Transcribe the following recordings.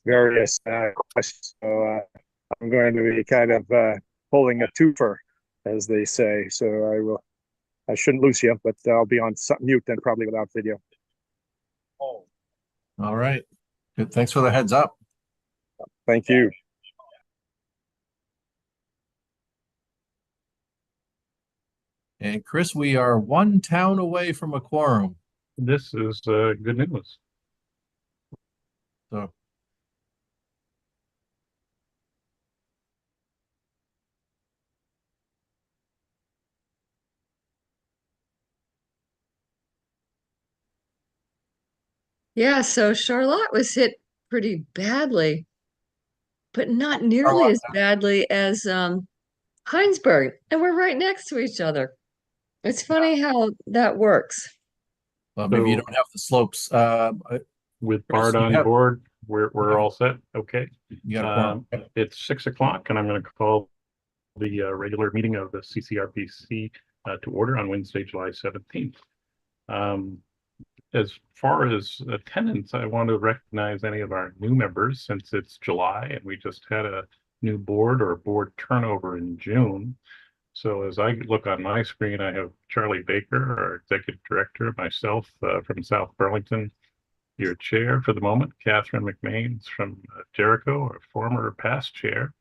various questions. So I'm going to be kind of pulling a twofer, as they say. So I shouldn't lose you, but I'll be on mute then, probably without video. All right. Good. Thanks for the heads up. Thank you. And Chris, we are one town away from a quorum. This is good news. So yeah, so Charlotte was hit pretty badly, but not nearly as badly as Heinsberg, and we're right next to each other. It's funny how that works. maybe you don't have the slopes. With Chris, Bard on board, we're all set. Okay. You got a quorum. It's 6 o'clock, and I'm going to call the regular meeting of the CCRPC to order on Wednesday, July 17th. As far as attendance, I want to recognize any of our new members since it's July and we just had a new board or board turnover in June. So as I look on my screen, I have Charlie Baker, our executive director, myself from South Burlington, your chair for the moment, Catherine McMains from Jericho, our former past chair,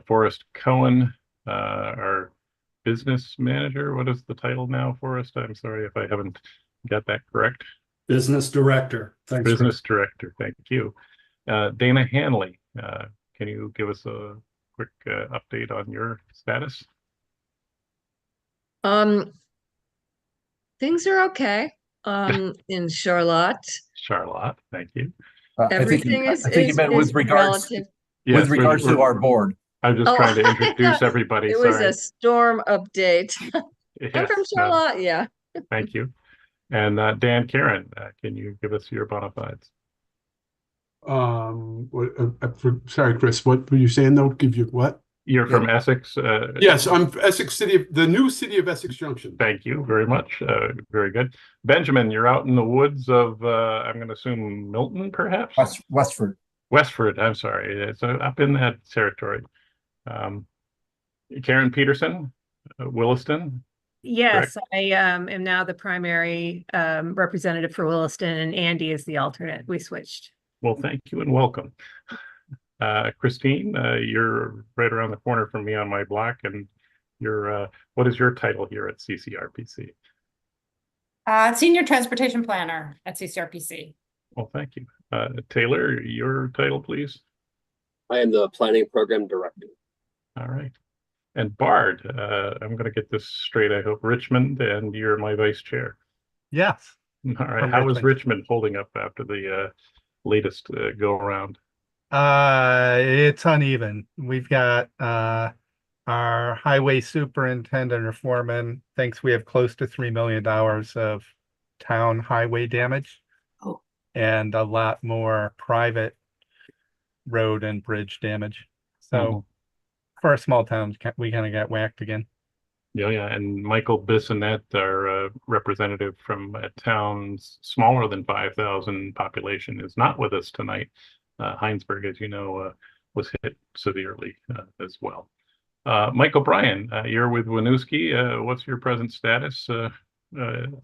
Forrest Cohen, our business manager. What is the title now, Forrest? I'm sorry if I haven't got that correct. Business director. Thanks. Business director. Thank you. Dana Hanley, can you give us a quick update on your status? Things are okay in Charlotte. Charlotte, thank you. Everything I think you meant with regards relative. Yes, with regards to our board. I'm just trying to introduce everybody. It was Sorry. a storm update. Yes, I'm from Charlotte, yeah. Thank you. And Dan Karen, can you give us your bona fides? Sorry, Chris, what were you saying though? Give you what? You're from Essex? Yes, I'm Essex City, the new city of Essex Junction. Thank you very much. Very good. Benjamin, you're out in the woods of, I'm going to assume Milton, perhaps? Westford. Westford, I'm sorry. It's up in that territory. Karen Peterson, Williston. Yes, correct. I am now the primary representative for Williston, and Andy is the alternate. We switched. Well, thank you and welcome. Christine, you're right around the corner from me on my block, and you're what is your title here at CCRPC? Senior Transportation Planner at CCRPC. Well, thank you. Taylor, your title, please. I am the Planning Program Director. All right. And Bard, I'm going to get this straight, I hope. Richmond, and you're my vice chair. Yes. All right. How is Richmond holding up after the latest go around? It's uneven. We've got our highway superintendent or foreman thinks we have close to $3 million of town highway damage. Oh. And a lot more private road and bridge damage. So for a small town, we kind of got whacked again. Yeah. And Michael Bissonette, our representative from a town smaller than 5,000 population, is not with us tonight. Heinsberg, as you know, was hit severely as well. Mike O'Brien, you're with Winooski. What's your present status?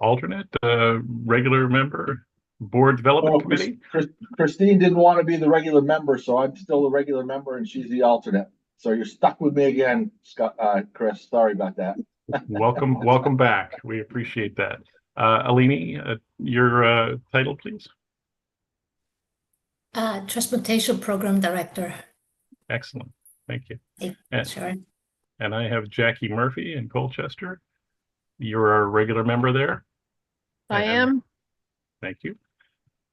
Alternate, regular member, board development committee? Christine didn't want to be the regular member, so I'm still the regular member and she's the alternate. So you're stuck with me again, Scott, Chris. Sorry about that. welcome back. We appreciate that. Alini, your title, please. Transportation Program Director. Excellent. Thank you. Sure. And I have Jackie Murphy in Colchester. You're our regular member there. I am. Thank you.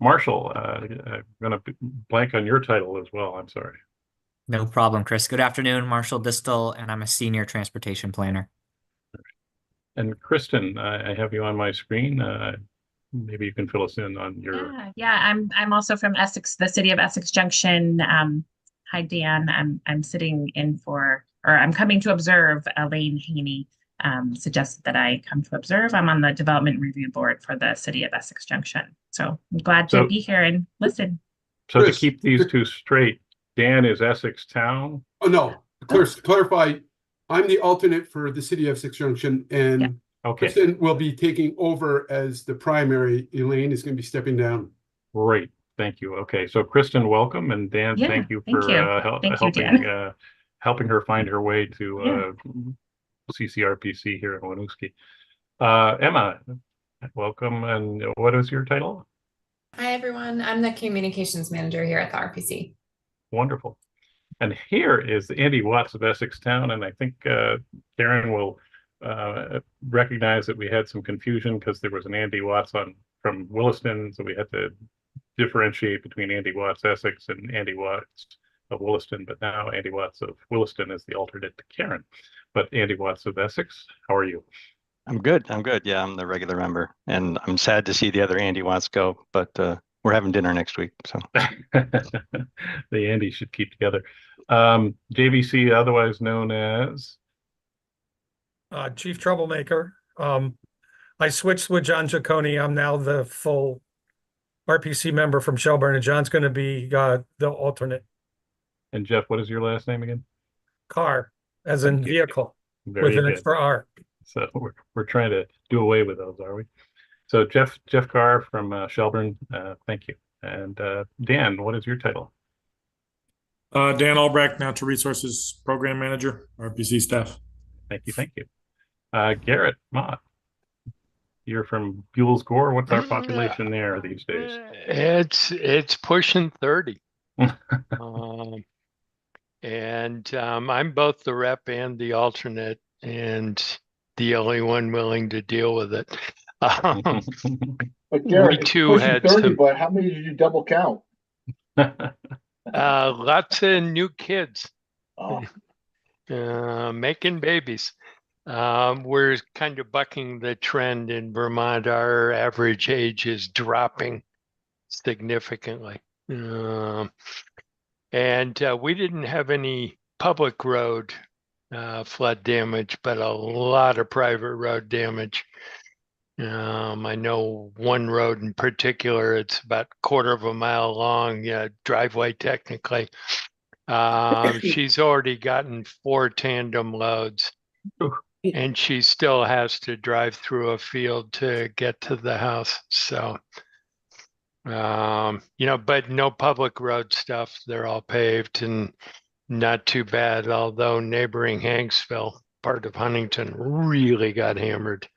Marshall, I'm going to blank on your title as well. I'm sorry. No problem, Chris. Good afternoon, Marshall Distel, and I'm a senior transportation planner. And Kristen, I have you on my screen. Maybe you can fill us in on your. Yeah. I'm also from Essex, the city of Essex Junction. Hi, Dan. I'm sitting in for, or I'm coming to observe. Elaine Haney suggested that I come to observe. I'm on the development review board for the city of Essex Junction. So I'm glad to be here and listen. So to Chris, keep these two straight, Dan is Essex Town. Oh, no, clarify, I'm the alternate for the city of Essex Junction, and Okay, Kristen will be taking over as the primary. Elaine is going to be stepping down. great. Thank you. Okay, so Kristen, welcome, and Dan, Yeah, thank you thank for you. Thank you, Dan. helping her find her way to CCRPC here in Winooski. Emma, welcome, and what is your title? Hi, everyone. I'm the communications manager here at the RPC. Wonderful. And here is Andy Watts of Essex Town, and I think Karen will recognize that we had some confusion because there was an Andy Watts from Williston, so we had to differentiate between Andy Watts Essex and Andy Watts of Williston. But now Andy Watts of Williston is the alternate to Karen. But Andy Watts of Essex, how are you? I'm good. Yeah, I'm the regular member, and I'm sad to see the other Andy Watts go, but we're having dinner next week. So the Andy should keep together. JVC, otherwise known as Chief Troublemaker. I switched with John Giacconi. I'm now the full RPC member from Shelburne, and John's going to be the alternate. And Jeff, what is your last name again? Carr, as in vehicle, Very with an good. extra R. So we're trying to do away with those, are we? So Jeff Carr from Shelburne, thank you. And Dan, what is your title? Dan Albrecht, Natural Resources Program Manager, RPC staff. Thank you. Garrett Mott, you're from Buell's Gore. What's our population there these days? It's pushing 30. And I'm both the rep and the alternate, and the only one willing to deal with it. But Garrett, we too had 30, some, but how many did you double count? lots of new kids. Oh. Making babies. We're kind of bucking the trend in Vermont. Our average age is dropping significantly. And we didn't have any public road flood damage, but a lot of private road damage. I know one road in particular, it's about a quarter of a mile long, driveway technically. She's already gotten 4 tandem loads, and she still has to drive through a field to get to the house. So, but no public road stuff. They're all paved and not too bad, although neighboring Hanksville, part of Huntington, really got hammered.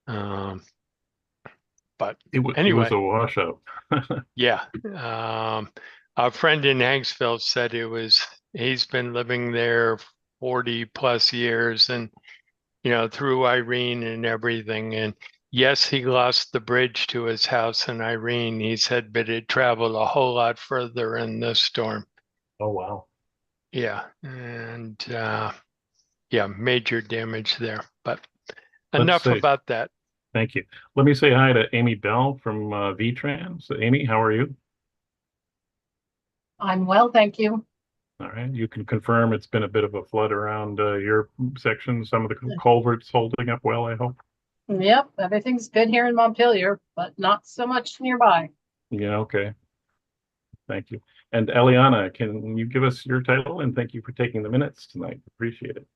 But anyway, it was a washout. yeah. Our friend in Hanksville said he's been living there 40 plus years, and through Irene and everything. And yes, he lost the bridge to his house in Irene, he said, but it traveled a whole lot further in this storm. Oh, wow. Yeah. And major damage there. But enough about that. Thank you. Let me say hi to Amy Bell from VTrans. Amy, how are you? I'm well, thank you. All right. You can confirm it's been a bit of a flood around your section. Some of the culverts holding up well, I hope. Yep, everything's good here in Montpelier, but not so much nearby. Yeah, okay. Thank you. And Eliana, can you give us your title? And thank you for taking the minutes tonight. Appreciate it.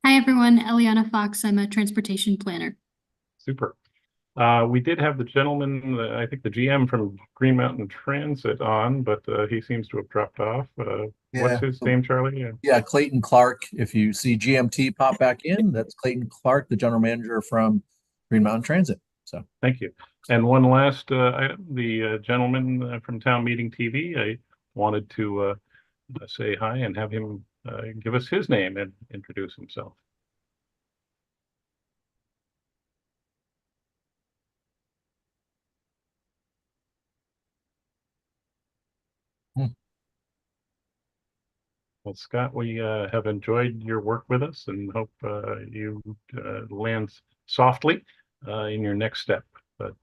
Hi, everyone. Eliana Fox. I'm a transportation planner. Super. We did have the gentleman, I think the GM from Green Mountain Transit on, but he seems to have dropped off. What's his name, Charlie? Yeah, Clayton Clark. If you see GMT pop back in, that's Clayton Clark, the general manager from Green Mountain Transit. So thank you. And one last item, the gentleman from Town Meeting TV, I wanted to say hi and have him give us his name and introduce himself. Well, Scott, we have enjoyed your work with us and hope you land softly in your next step. But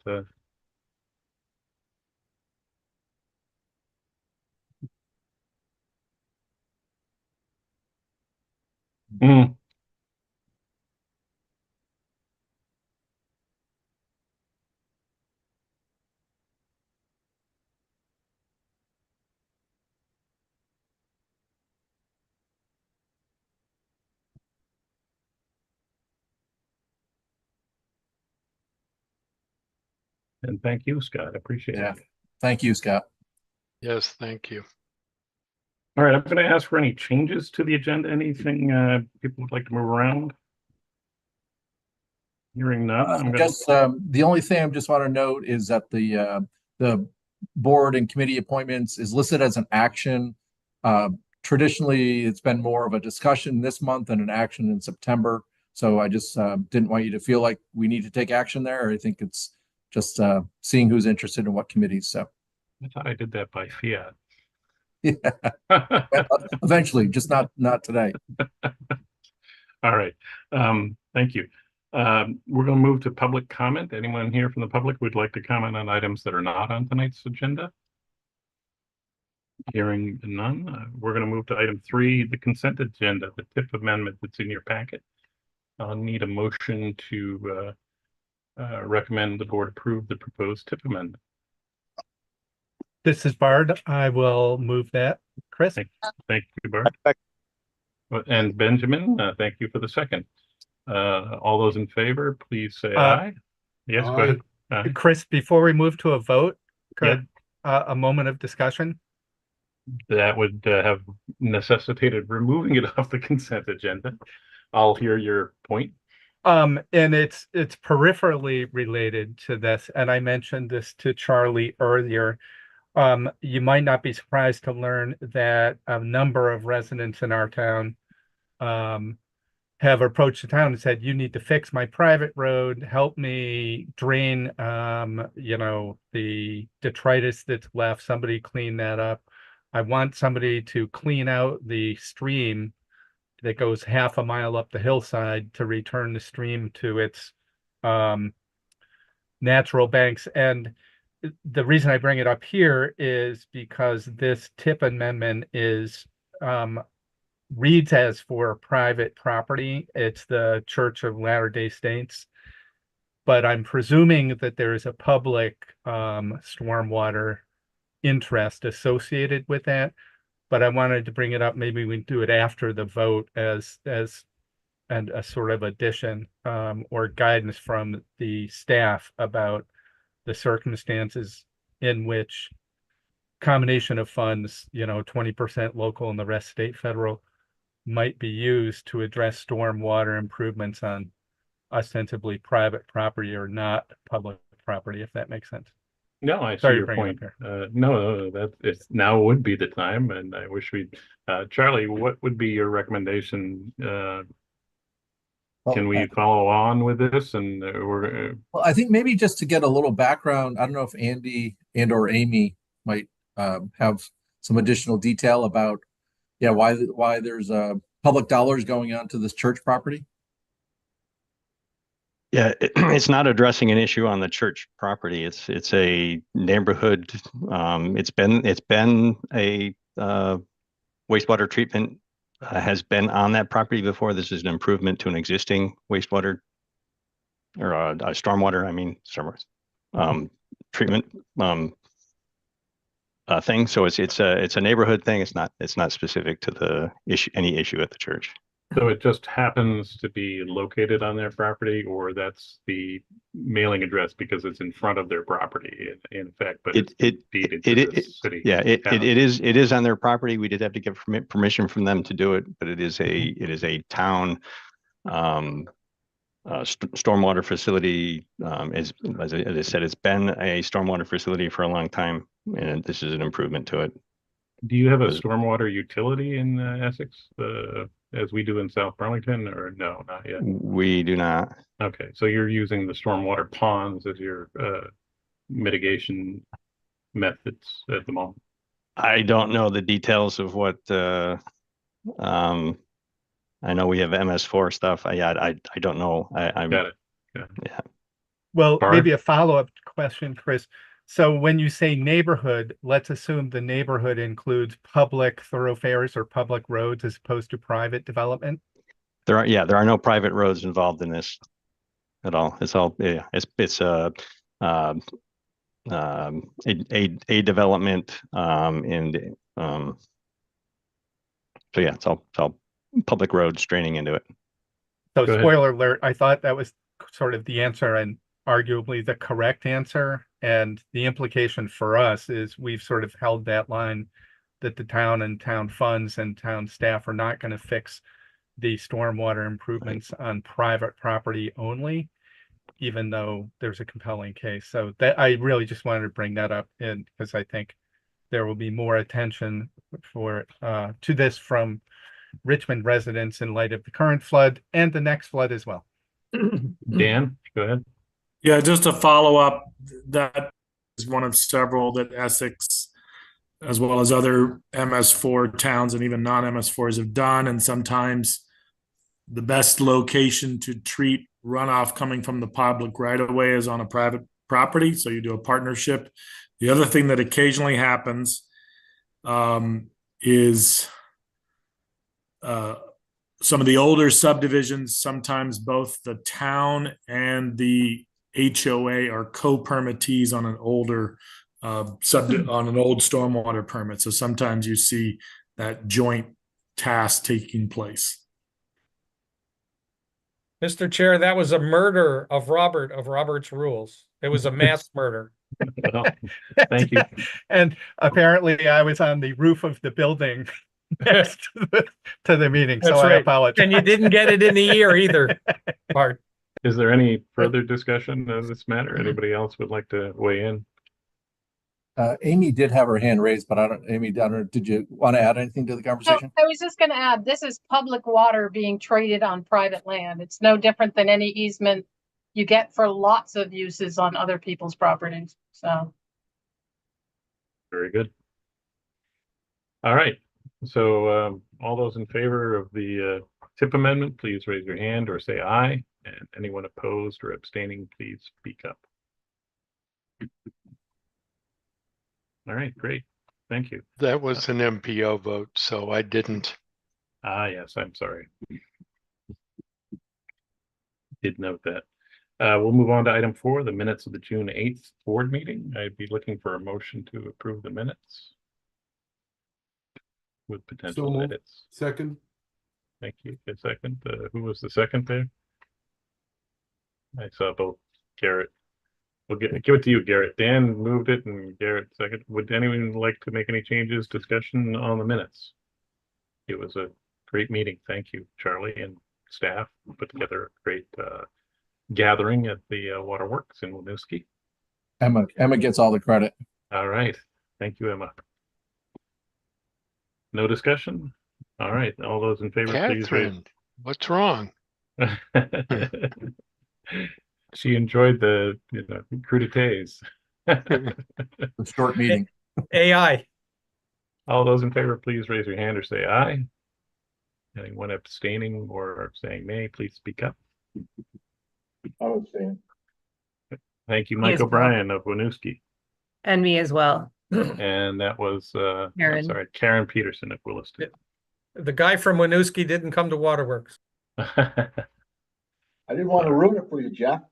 And thank you, Scott. I appreciate Yeah. it. Thank you, Scott. Yes, thank you. All right, I'm going to ask for any changes to the agenda. Anything people would like to move around? Hearing none, I'm going Just the only thing I just want to note is that the board and committee appointments is listed as an action. Traditionally, it's been more of a discussion this month and an action in September. So I just didn't want you to feel like we need to take action there. I think it's just seeing who's interested in what committees. So I thought I did that by fiat. yeah, eventually, just not today. All right. Thank you. We're going to move to public comment. Anyone here from the public would like to comment on items that are not on tonight's agenda? Hearing none, we're going to move to item 3, the consent agenda, the TIF amendment that's in your packet. I'll need a motion to recommend the board approve the proposed TIF amendment. This is Bard. I will move that. Chris? Thank you, Bart. And Benjamin, thank you for the second. All those in favor, please say aye. Yes, go ahead. Chris, before we move to a vote, could a moment of discussion? That would have necessitated removing it off the consent agenda. I'll hear your point. And it's peripherally related to this, and I mentioned this to Charlie earlier. You might not be surprised to learn that a number of residents in our town have approached the town and said, you need to fix my private road, help me drain, the detritus that's left, somebody clean that up. I want somebody to clean out the stream that goes half a mile up the hillside to return the stream to its natural banks. And the reason I bring it up here is because this TIF amendment is reads as for private property. It's the Church of Latter-day Saints, but I'm presuming that there is a public stormwater interest associated with that. But I wanted to bring it up. Maybe we can do it after the vote as and a sort of addition or guidance from the staff about the circumstances in which combination of funds, 20% local and the rest state, federal, might be used to address stormwater improvements on ostensibly private property or not public property, if that makes sense. No, I see Sorry to your bring it point. up No, that it's now would be the time, and I wish we'd. Charlie, what would be your recommendation? Can we follow on with this? And Well, I think maybe just to get a little background, I don't know if Andy and or Amy might have some additional detail about, why there's public dollars going on to this church property. Yeah, it's not addressing an issue on the church property. It's a neighborhood. It's been a wastewater treatment has been on that property before. This is an improvement to an existing wastewater or a stormwater. I mean, stormwater treatment thing. So it's a neighborhood thing. It's not specific to the issue, any issue at the church. So it just happens to be located on their property, or that's the mailing address because it's in front of their property in effect, but it's deeded to the city. Yeah, it is on their property. We did have to get permission from them to do it, but it is a town stormwater facility. As I said, it's been a stormwater facility for a long time, and this is an improvement to it. Do you have a stormwater utility in Essex, as we do in South Burlington, or no, not yet? We do not. Okay, so you're using the stormwater ponds as your mitigation methods at the moment. I don't know the details of what. I know we have MS4 stuff. I don't know. I'm got it. Yeah. Well, Bart? maybe a follow-up question, Chris. So when you say neighborhood, let's assume the neighborhood includes public thoroughfares or public roads as opposed to private development. There are no private roads involved in this at all. It's all it's a development so yeah, it's all public roads draining into it. So Go ahead. spoiler alert, I thought that was sort of the answer, and arguably the correct answer. And the implication for us is we've sort of held that line that the town and town funds and town staff are not going to fix the stormwater improvements on private property only, even though there's a compelling case. So that I really just wanted to bring that up in because I think there will be more attention for to this from Richmond residents in light of the current flood and the next flood as well. Dan, go ahead. Yeah, just to follow up, that is one of several that Essex, as well as other MS4 towns and even non-MS4s have done. And sometimes the best location to treat runoff coming from the public right away is on a private property. So you do a partnership. The other thing that occasionally happens is some of the older subdivisions, sometimes both the town and the HOA are co-permittees on an older on an old stormwater permit. So sometimes you see that joint task taking place. Mr. Chair, that was a murder of Robert's rules. It was a mass murder. Well, thank you. And apparently I was on the roof of the building next to the meeting, so That's I right. apologize. And you didn't get it in the ear either, Bart. Is there any further discussion of this matter? Anybody else would like to weigh in? Amy did have her hand raised, but Amy, I don't know, did you want to add anything to the conversation? I was just going to add, this is public water being traded on private land. It's no different than any easement you get for lots of uses on other people's properties. So. Very good. All right. So all those in favor of the tip amendment, please raise your hand or say aye. And anyone opposed or abstaining, please speak up. All right, great. Thank you. That was an MPO vote, so I didn't. Ah, yes, I'm sorry. Did note that. We'll move on to item 4, the minutes of the June 8th board meeting. I'd be looking for a motion to approve the minutes with potential So moved. edits. Second. Thank you. A second. Who was the second there? I saw both. Garrett. We'll give it to you, Garrett. Dan moved it and Garrett second. Would anyone like to make any changes, discussion on the minutes? It was a great meeting. Thank you, Charlie and staff. Put together a great gathering at the Waterworks in Winooski. Emma gets all the credit. All right. Thank you, Emma. No discussion? All right. All those in favor, please raise. Catherine, what's wrong? She enjoyed the crudités. The short meeting. AI. All those in favor, please raise your hand or say aye. Anyone abstaining or saying nay, please speak up. I would say. Thank you, Me Mike as well. O'Brien of Winooski. And me as well. And that was Karen. sorry, Karen Peterson of Williston. The guy from Winooski didn't come to Waterworks. I didn't want to ruin it for you, Jeff.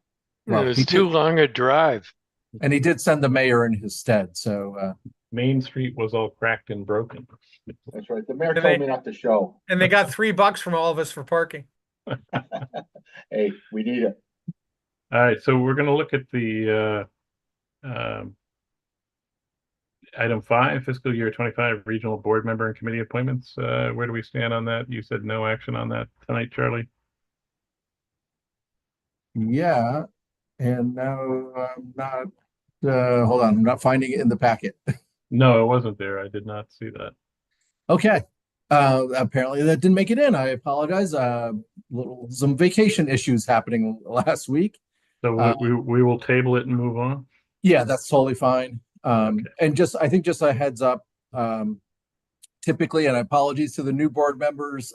Well, It was he too did- long a drive. And he did send the mayor in his stead, so Main Street was all cracked and broken. That's right. The mayor And told they- me not to show. And they got $3 from all of us for parking. Hey, we need it. All right, so we're going to look at the item 5, fiscal year 25 regional board member and committee appointments. Where do we stand on that? You said no action on that tonight, Charlie. yeah. And now I'm not, hold on, I'm not finding it in the packet. No, it wasn't there. I did not see that. Okay. Apparently that didn't make it in. I apologize. Some vacation issues happening last week. So we will table it and move on. Yeah, that's totally fine. Okay. And I think just a heads up, typically, and apologies to the new board members,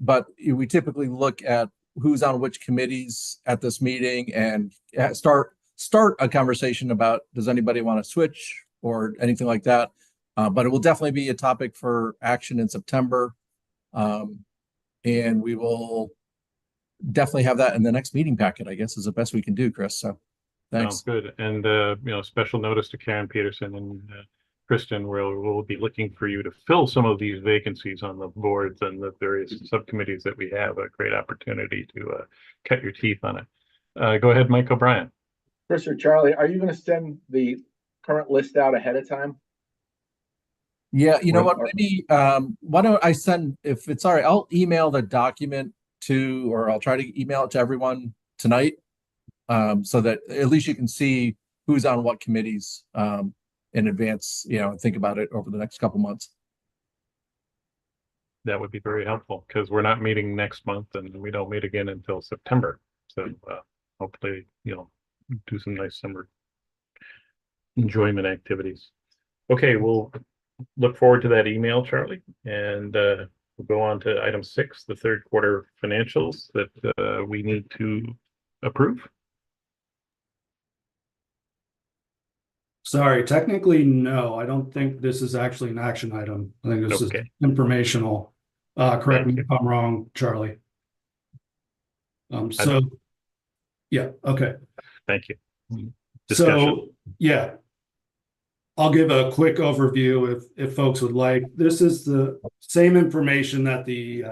but we typically look at who's on which committees at this meeting and start a conversation about, does anybody want to switch or anything like that? But it will definitely be a topic for action in September. And we will definitely have that in the next meeting packet, I guess, is the best we can do, Chris. So thanks. Sounds good. And special notice to Karen Peterson and Kristen, we'll be looking for you to fill some of these vacancies on the boards and the various subcommittees that we have. A great opportunity to cut your teeth on it. Go ahead, Mike O'Brien. Chris or Charlie, are you gonna send the current list out ahead of time? Yeah, you know what, Or- maybe, why don't I send, if it's all right, I'll email the document to, or I'll try to email it to everyone tonight. So that at least you can see who's on what committees, in advance, and think about it over the next couple months. That would be very helpful because we're not meeting next month and we don't meet again until September. So hopefully, do some nice summer enjoyment activities. Okay, we'll look forward to that email, Charlie, and we'll go on to item 6, the third quarter financials that we need to approve. Sorry, technically, no, I don't think this is actually an action item. I think this is informational. Correct me if I'm wrong, Charlie. Yeah, okay. Thank you. So, yeah. I'll give a quick overview if folks would like. This is the same information that the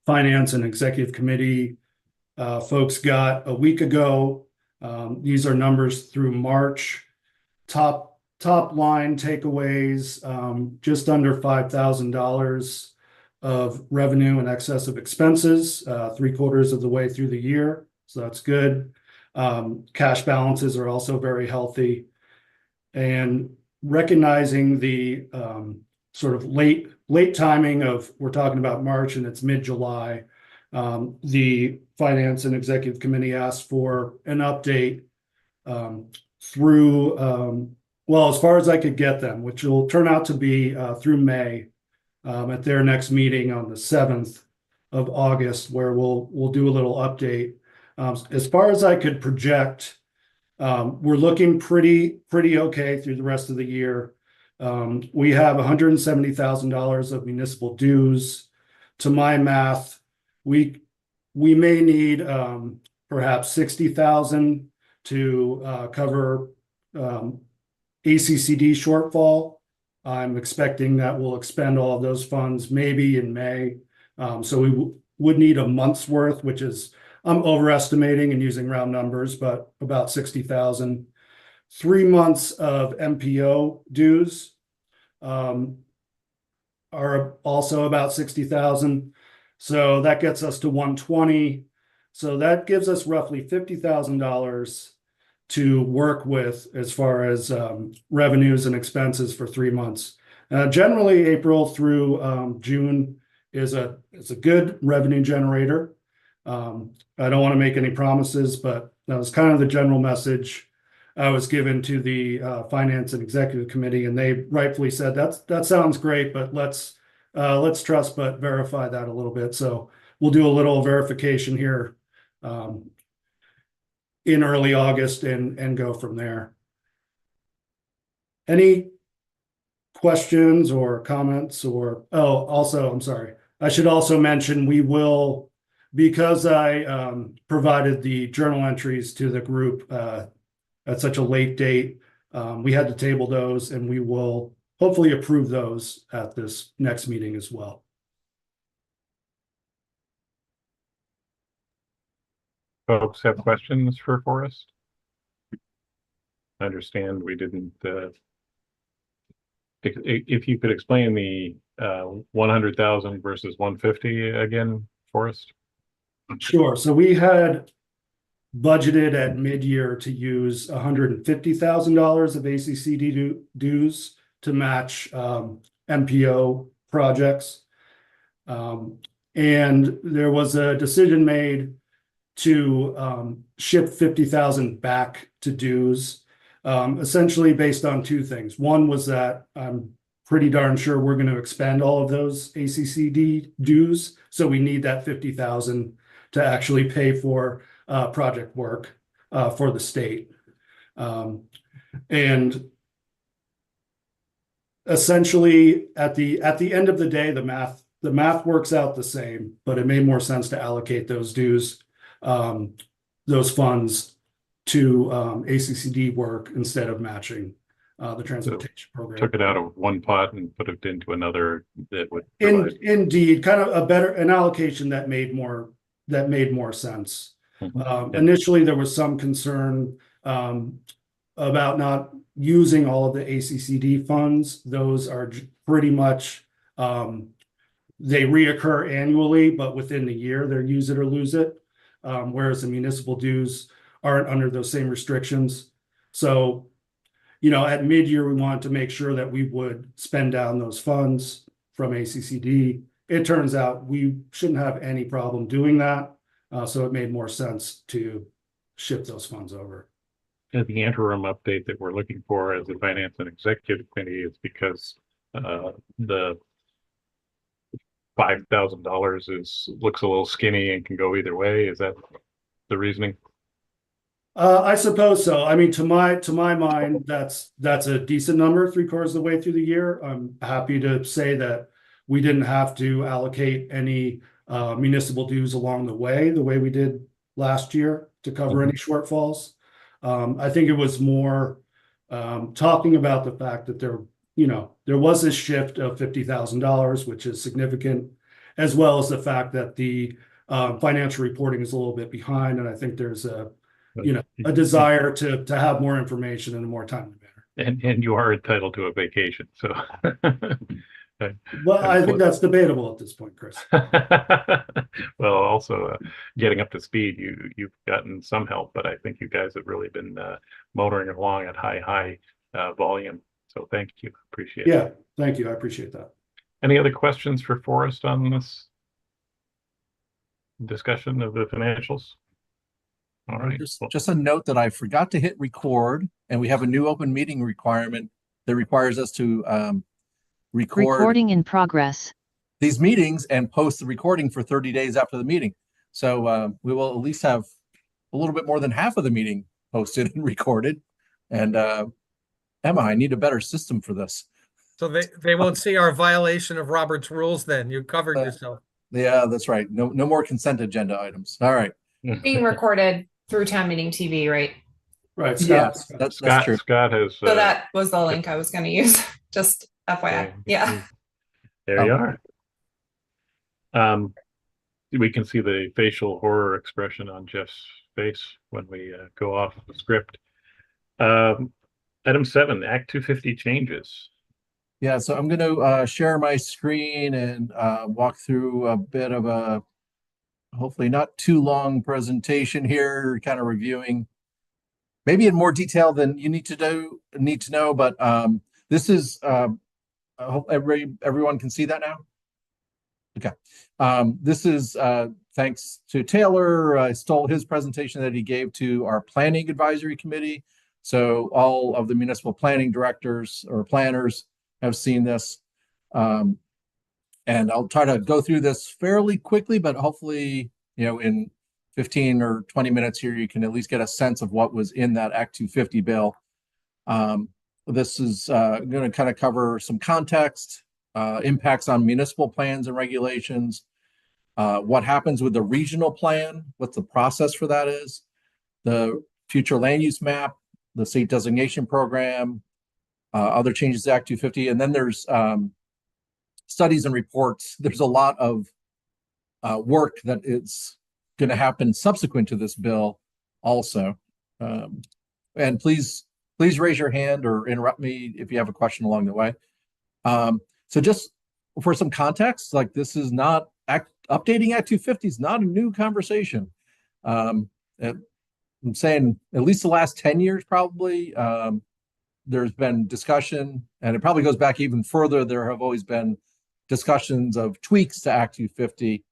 Finance and Executive Committee folks got a week ago. These are numbers through March. Top line takeaways, just under $5,000 of revenue in excess of expenses, 3/4 of the way through the year. So that's good. Cash balances are also very healthy. And recognizing the sort of late timing of, we're talking about March and it's mid-July, the Finance and Executive Committee asked for an update through, well, as far as I could get them, which will turn out to be through May, at their next meeting on the 7th of August, where we'll do a little update. As far as I could project, we're looking pretty okay through the rest of the year. We have $170,000 of municipal dues. To my math, we may need perhaps $60,000 to cover ACCD shortfall. I'm expecting that we'll expend all of those funds maybe in May. So we would need a month's worth, which is, I'm overestimating and using round numbers, but about 60,000. 3 months of MPO dues are also about 60,000. So that gets us to 120. So that gives us roughly $50,000 to work with as far as revenues and expenses for 3 months. Generally, April through June is a good revenue generator. I don't want to make any promises, but that was kind of the general message I was given to the Finance and Executive Committee, and they rightfully said that sounds great, but let's trust but verify that a little bit. So we'll do a little verification here in early August and go from there. Any questions or comments or, oh, also, I'm sorry. I should also mention we will, because I provided the journal entries to the group at such a late date, we had to table those, and we will hopefully approve those at this next meeting as well. Folks have questions for Forrest? I understand we didn't, if you could explain the 100,000 versus 150 again, Forrest? Sure. So we had budgeted at mid-year to use $150,000 of ACCD dues to match MPO projects. And there was a decision made to shift 50,000 back to dues, essentially based on 2 things. One was that I'm pretty darn sure we're going to expend all of those ACCD dues, so we need that 50,000 to actually pay for project work for the state. And essentially, at the end of the day, the math works out the same, but it made more sense to allocate those dues, those funds to ACCD work instead of matching the transportation program. Took it out of one pot and put it into another that would provide. Indeed, kind of an allocation that made more sense. Initially, there was some concern about not using all of the ACCD funds. Those are pretty much, they reoccur annually, but within the year they're use it or lose it. Whereas the municipal dues aren't under those same restrictions. So, you know, at mid-year, we wanted to make sure that we would spend down those funds from ACCD. It turns out we shouldn't have any problem doing that. So it made more sense to shift those funds over. And the interim update that we're looking for as the Finance and Executive Committee is because the $5,000 looks a little skinny and can go either way. Is that the reasoning? I suppose so. I mean, to my mind, that's a decent number, 3/4 of the way through the year. I'm happy to say that we didn't have to allocate any municipal dues along the way we did last year to cover any shortfalls. I think it was more talking about the fact that there was this shift of $50,000, which is significant, as well as the fact that the financial reporting is a little bit behind, and I think there's a desire to have more information in a more timely manner. And you are entitled to a vacation, so. Well, I think that's debatable at this point, Chris. Well, also getting up to speed, you've gotten some help, but I think you guys have really been motoring along at high volume. So thank you, appreciate it. Yeah, thank you, I appreciate that. Any other questions for Forrest on this discussion of the financials? All right. Just a note that I forgot to hit record, and we have a new open meeting requirement that requires us to recording in progress these meetings and post the recording for 30 days after the meeting. So we will at least have a little bit more than half of the meeting posted and recorded. And Emma, I need a better system for this. So they won't see our violation of Robert's rules then. You covered yourself. Yeah, that's right. No more consent agenda items. All right. Being recorded through Town Meeting TV, right? Right. Yes, that's true. Scott has. So that was the link I was going to use. Just FYI. Yeah. There you are. We can see the facial horror expression on Jeff's face when we go off the script. Item 7, Act 250 changes. Yeah, so I'm going to share my screen and walk through a bit of a hopefully not too long presentation here, kind of reviewing maybe in more detail than you need to know, but this is I hope everyone can see that now. Okay. This is thanks to Taylor. I stole his presentation that he gave to our planning advisory committee. So all of the municipal planning directors or planners have seen this. And I'll try to go through this fairly quickly, but hopefully, in 15 or 20 minutes here, you can at least get a sense of what was in that Act 250 bill. This is going to kind of cover some context, impacts on municipal plans and regulations, what happens with the regional plan, what the process for that is, the future land use map, the state designation program, other changes to Act 250, and then there's studies and reports. There's a lot of work that is going to happen subsequent to this bill also. And please raise your hand or interrupt me if you have a question along the way. So just for some context, like this is not updating Act 250 is not a new conversation. I'm saying at least the last 10 years, probably, there's been discussion, and it probably goes back even further. There have always been discussions of tweaks to Act 250.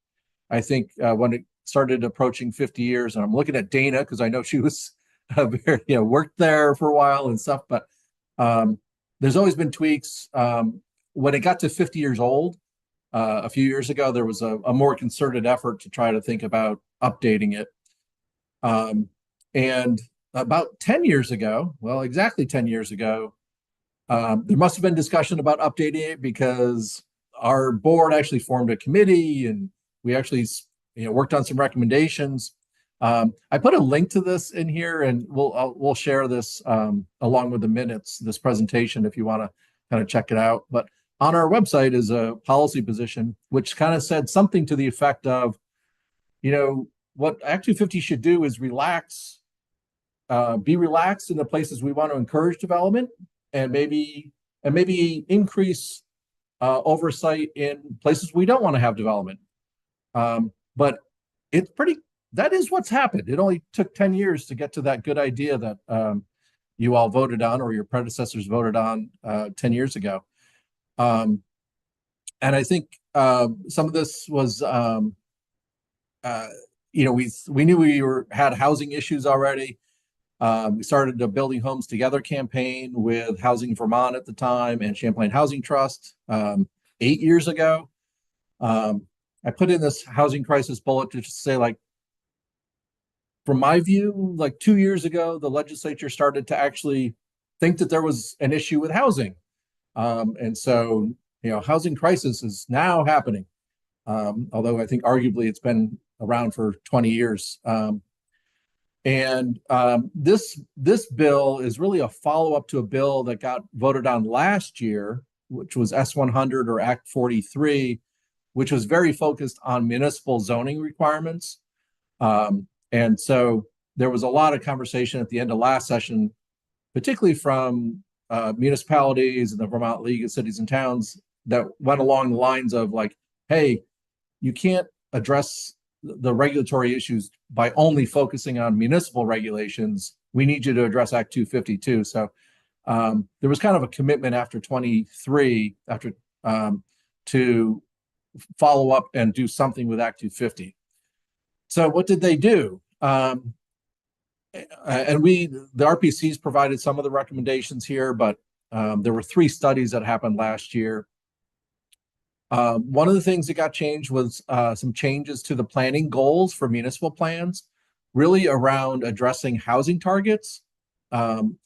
I think when it started approaching 50 years, and I'm looking at Dana because I know she was worked there for a while and stuff, but there's always been tweaks. When it got to 50 years old, a few years ago, there was a more concerted effort to try to think about updating it. And about 10 years ago, well, exactly 10 years ago, there must have been discussion about updating it because our board actually formed a committee and we actually worked on some recommendations. I put a link to this in here, and we'll share this along with the minutes, this presentation, if you want to kind of check it out. But on our website is a policy position, which kind of said something to the effect of, what Act 250 should do is relax be relaxed in the places we want to encourage development, and maybe increase oversight in places we don't want to have development. But that is what's happened. It only took 10 years to get to that good idea that you all voted on, or your predecessors voted on 10 years ago. And I think some of this was, we knew we had housing issues already. We started the Building Homes Together campaign with Housing Vermont at the time and Champlain Housing Trust 8 years ago. I put in this housing crisis bullet to just say, like, from my view, like 2 years ago, the legislature started to actually think that there was an issue with housing. And so, housing crisis is now happening. Although I think arguably it's been around for 20 years. This bill is really a follow-up to a bill that got voted on last year, which was S100 or Act 43, which was very focused on municipal zoning requirements. And so there was a lot of conversation at the end of last session, particularly from municipalities and the Vermont League of Cities and Towns, that went along the lines of like, hey, you can't address the regulatory issues by only focusing on municipal regulations. We need you to address Act 252. So there was kind of a commitment after 23 to follow up and do something with Act 250. So what did they do? And the RPCs provided some of the recommendations here, but there were 3 studies that happened last year. One of the things that got changed was some changes to the planning goals for municipal plans, really around addressing housing targets. And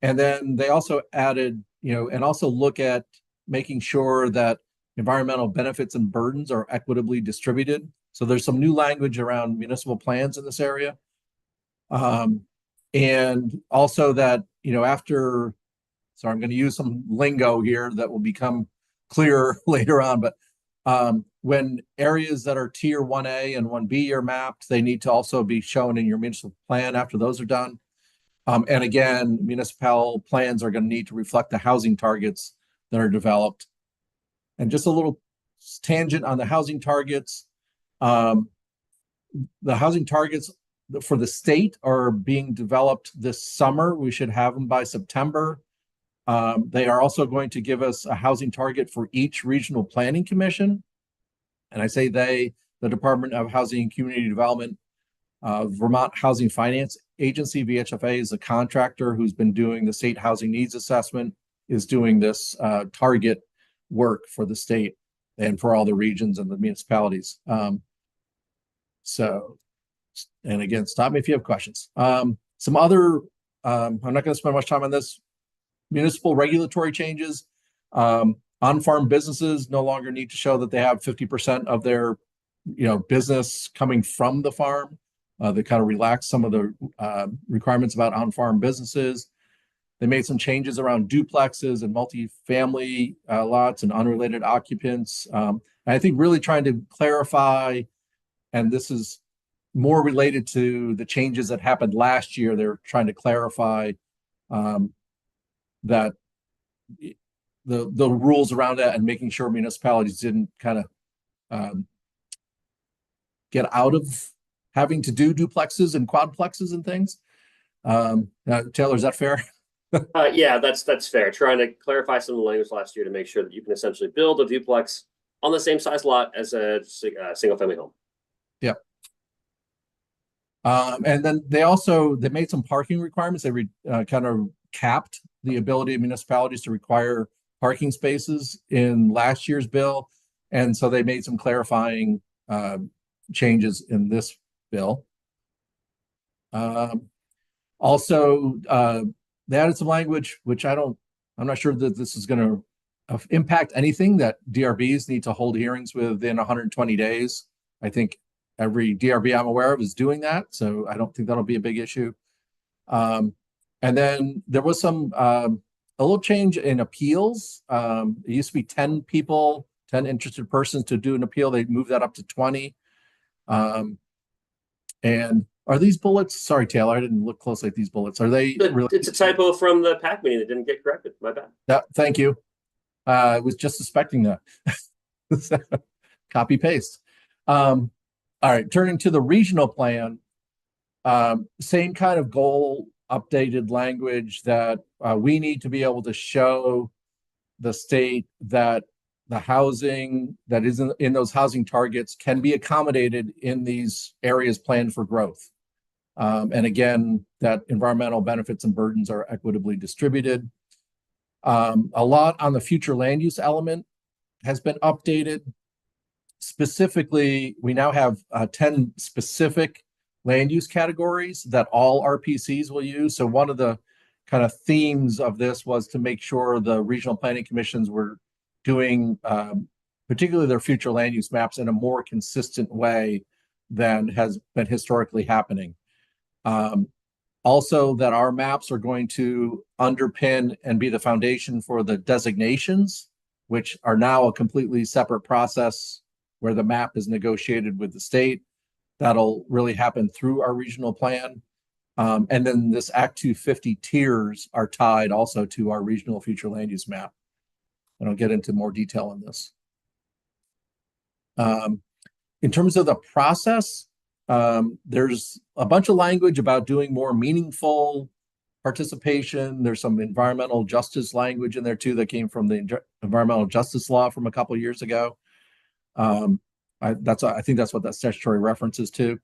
then they also added, and also look at making sure that environmental benefits and burdens are equitably distributed. So there's some new language around municipal plans in this area. And also that, so I'm going to use some lingo here that will become clearer later on, but when areas that are tier 1A and 1B are mapped, they need to also be shown in your municipal plan after those are done. And again, municipal plans are going to need to reflect the housing targets that are developed. And just a little tangent on the housing targets. The housing targets for the state are being developed this summer. We should have them by September. They are also going to give us a housing target for each regional planning commission. And I say they, the Department of Housing and Community Development, Vermont Housing Finance Agency, VHFA, is a contractor who's been doing the state housing needs assessment, is doing this target work for the state and for all the regions and the municipalities. And again, stop me if you have questions. Some other, I'm not going to spend much time on this. Municipal regulatory changes. On-farm businesses no longer need to show that they have 50% of their, business coming from the farm. They kind of relaxed some of the requirements about on-farm businesses. They made some changes around duplexes and multifamily lots and unrelated occupants. And I think really trying to clarify, and this is more related to the changes that happened last year. They're trying to clarify that the rules around that and making sure municipalities didn't kind of get out of having to do duplexes and quadplexes and things. Taylor, is that fair? Yeah, that's fair. Trying to clarify some of the language last year to make sure that you can essentially build a duplex on the same size lot as a single family home. Yep. And then they made some parking requirements. They kind of capped the ability of municipalities to require parking spaces in last year's bill. And so they made some clarifying changes in this bill. Also, they added some language, which I'm not sure that this is going to impact anything, that DRBs need to hold hearings within 120 days. I think every DRB I'm aware of is doing that, so I don't think that'll be a big issue. And then there was a little change in appeals. It used to be 10 people, 10 interested persons to do an appeal. They moved that up to 20. And Are these bullets? Sorry, Taylor, I didn't look closely at these bullets. Are they really? It's a typo from the PAC meeting that didn't get corrected. My bad. Yeah, thank you. I was just suspecting that. Copy paste. All right, turning to the regional plan, same kind of goal, updated language that we need to be able to show the state that the housing that is in those housing targets can be accommodated in these areas planned for growth. And again, that environmental benefits and burdens are equitably distributed. A lot on the future land use element has been updated. Specifically, we now have 10 specific land use categories that all RPCs will use. So one of the kind of themes of this was to make sure the regional planning commissions were doing particularly their future land use maps in a more consistent way than has been historically happening. Also, that our maps are going to underpin and be the foundation for the designations, which are now a completely separate process where the map is negotiated with the state. That'll really happen through our regional plan. And then this Act 250 tiers are tied also to our regional future land use map. And I'll get into more detail on this. In terms of the process, there's a bunch of language about doing more meaningful participation. There's some environmental justice language in there too that came from the environmental justice law from a couple of years ago. I think that's what that statutory references to.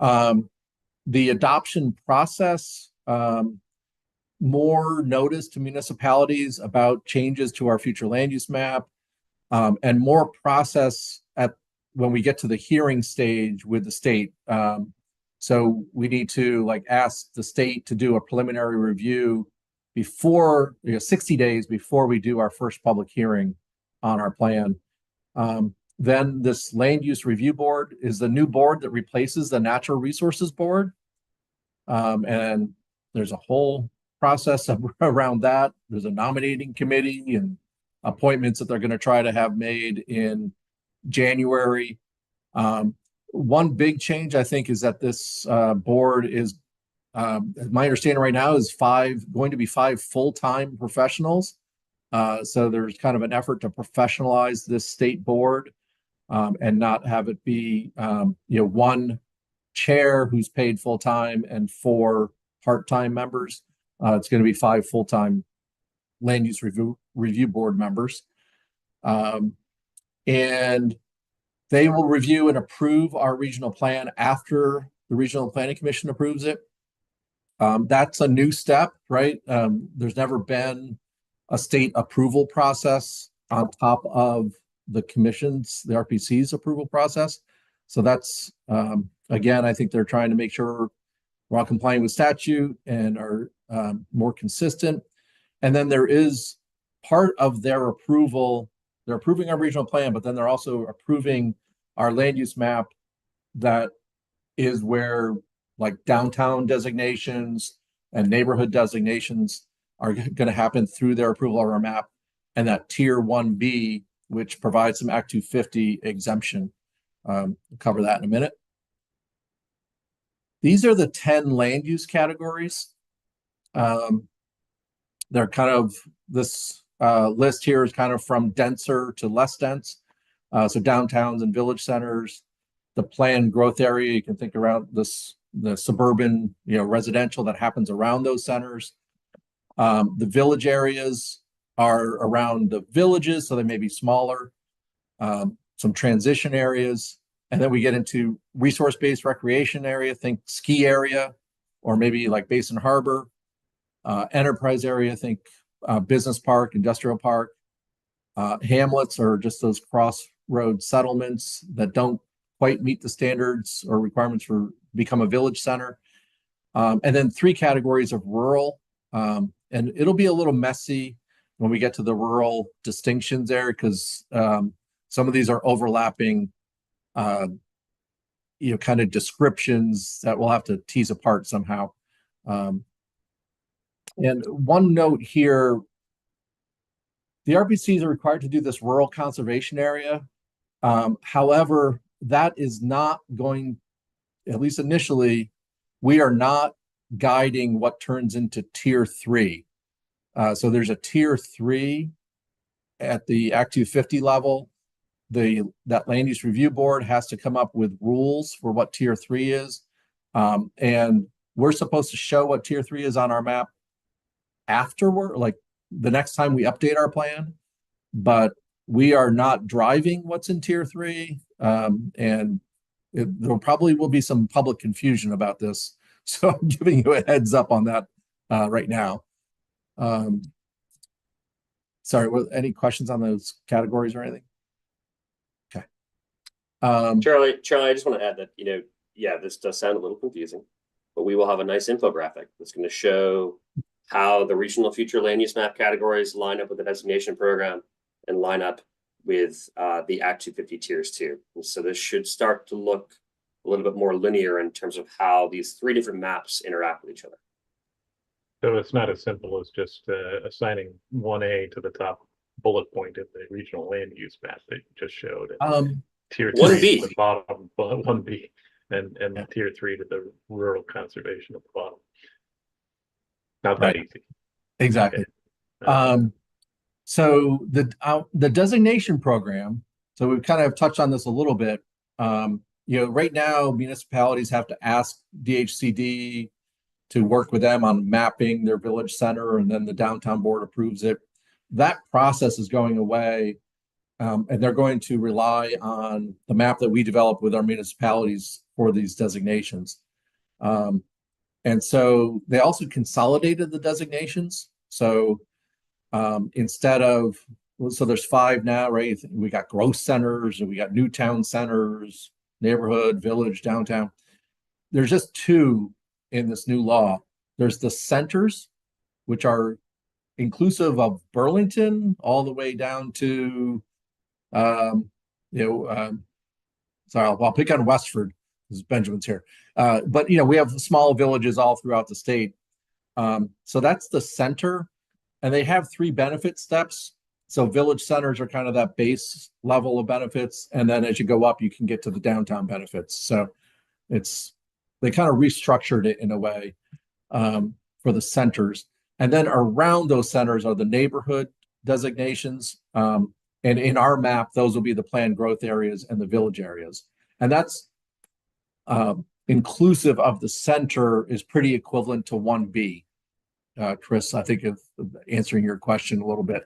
The adoption process, more notice to municipalities about changes to our future land use map, and more process when we get to the hearing stage with the state. So we need to ask the state to do a preliminary review before 60 days before we do our first public hearing on our plan. Then this land use review board is the new board that replaces the natural resources board. And there's a whole process around that. There's a nominating committee and appointments that they're going to try to have made in January. One big change, I think, is that this board is, my understanding right now, is going to be 5 full-time professionals. So there's kind of an effort to professionalize this state board and not have it be, one chair who's paid full-time and 4 part-time members. It's going to be 5 full-time land use review board members. And they will review and approve our regional plan after the Regional Planning Commission approves it. That's a new step, right? There's never been a state approval process on top of the commission's, the RPC's approval process. So that's, again, I think they're trying to make sure we're all complying with statute and are more consistent. And then there is part of their approval, they're approving our regional plan, but then they're also approving our land use map. That is where downtown designations and neighborhood designations are going to happen through their approval of our map, and that tier 1B, which provides some Act 250 exemption. We'll cover that in a minute. These are the 10 land use categories. They're kind of, this list here is kind of from denser to less dense. So downtowns and village centers, the planned growth area, you can think around the suburban, residential that happens around those centers. The village areas are around the villages, so they may be smaller. Some transition areas, and then we get into resource-based recreation area, think ski area, or maybe like Basin Harbor. Enterprise area, think business park, industrial park. Hamlets are just those crossroad settlements that don't quite meet the standards or requirements for become a village center. And then 3 categories of rural. And it'll be a little messy when we get to the rural distinctions there, because some of these are overlapping, kind of descriptions that we'll have to tease apart somehow. And one note here, the RPCs are required to do this rural conservation area. However, that is not going, at least initially, we are not guiding what turns into tier 3. So there's a tier 3 at the Act 250 level. That land use review board has to come up with rules for what tier 3 is. And we're supposed to show what tier 3 is on our map afterward, like the next time we update our plan, but we are not driving what's in tier 3. And there probably will be some public confusion about this. So I'm giving you a heads up on that right now. Sorry, any questions on those categories or anything? Okay. Charlie, I just want to add that, yeah, this does sound a little confusing, but we will have a nice infographic that's going to show how the regional future land use map categories line up with the designation program and line up with the Act 250 tiers too. And so this should start to look a little bit more linear in terms of how these 3 different maps interact with each other. So it's not as simple as just assigning 1A to the top bullet point in the regional land use map that you just showed. Tier 3 1B. to the bottom, 1B, and tier 3 to the rural conservation at the bottom. Not that easy. Exactly. Okay. So the designation program, so we've kind of touched on this a little bit. Right now municipalities have to ask DHCD to work with them on mapping their village center, and then the downtown board approves it. That process is going away, and they're going to rely on the map that we develop with our municipalities for these designations. And so they also consolidated the designations. So instead of, so there's 5 now, right? We got growth centers, and we got new town centers, neighborhood, village, downtown. There's just 2 in this new law. There's the centers, which are inclusive of Burlington all the way down to, sorry, I'll pick on Westford because Benjamin's here. But we have small villages all throughout the state. So that's the center, and they have 3 benefit steps. So village centers are kind of that base level of benefits, and then as you go up, you can get to the downtown benefits. So they kind of restructured it in a way for the centers. And then around those centers are the neighborhood designations. And in our map, those will be the planned growth areas and the village areas. And that's inclusive of the center is pretty equivalent to 1B. Chris, I think of answering your question a little bit.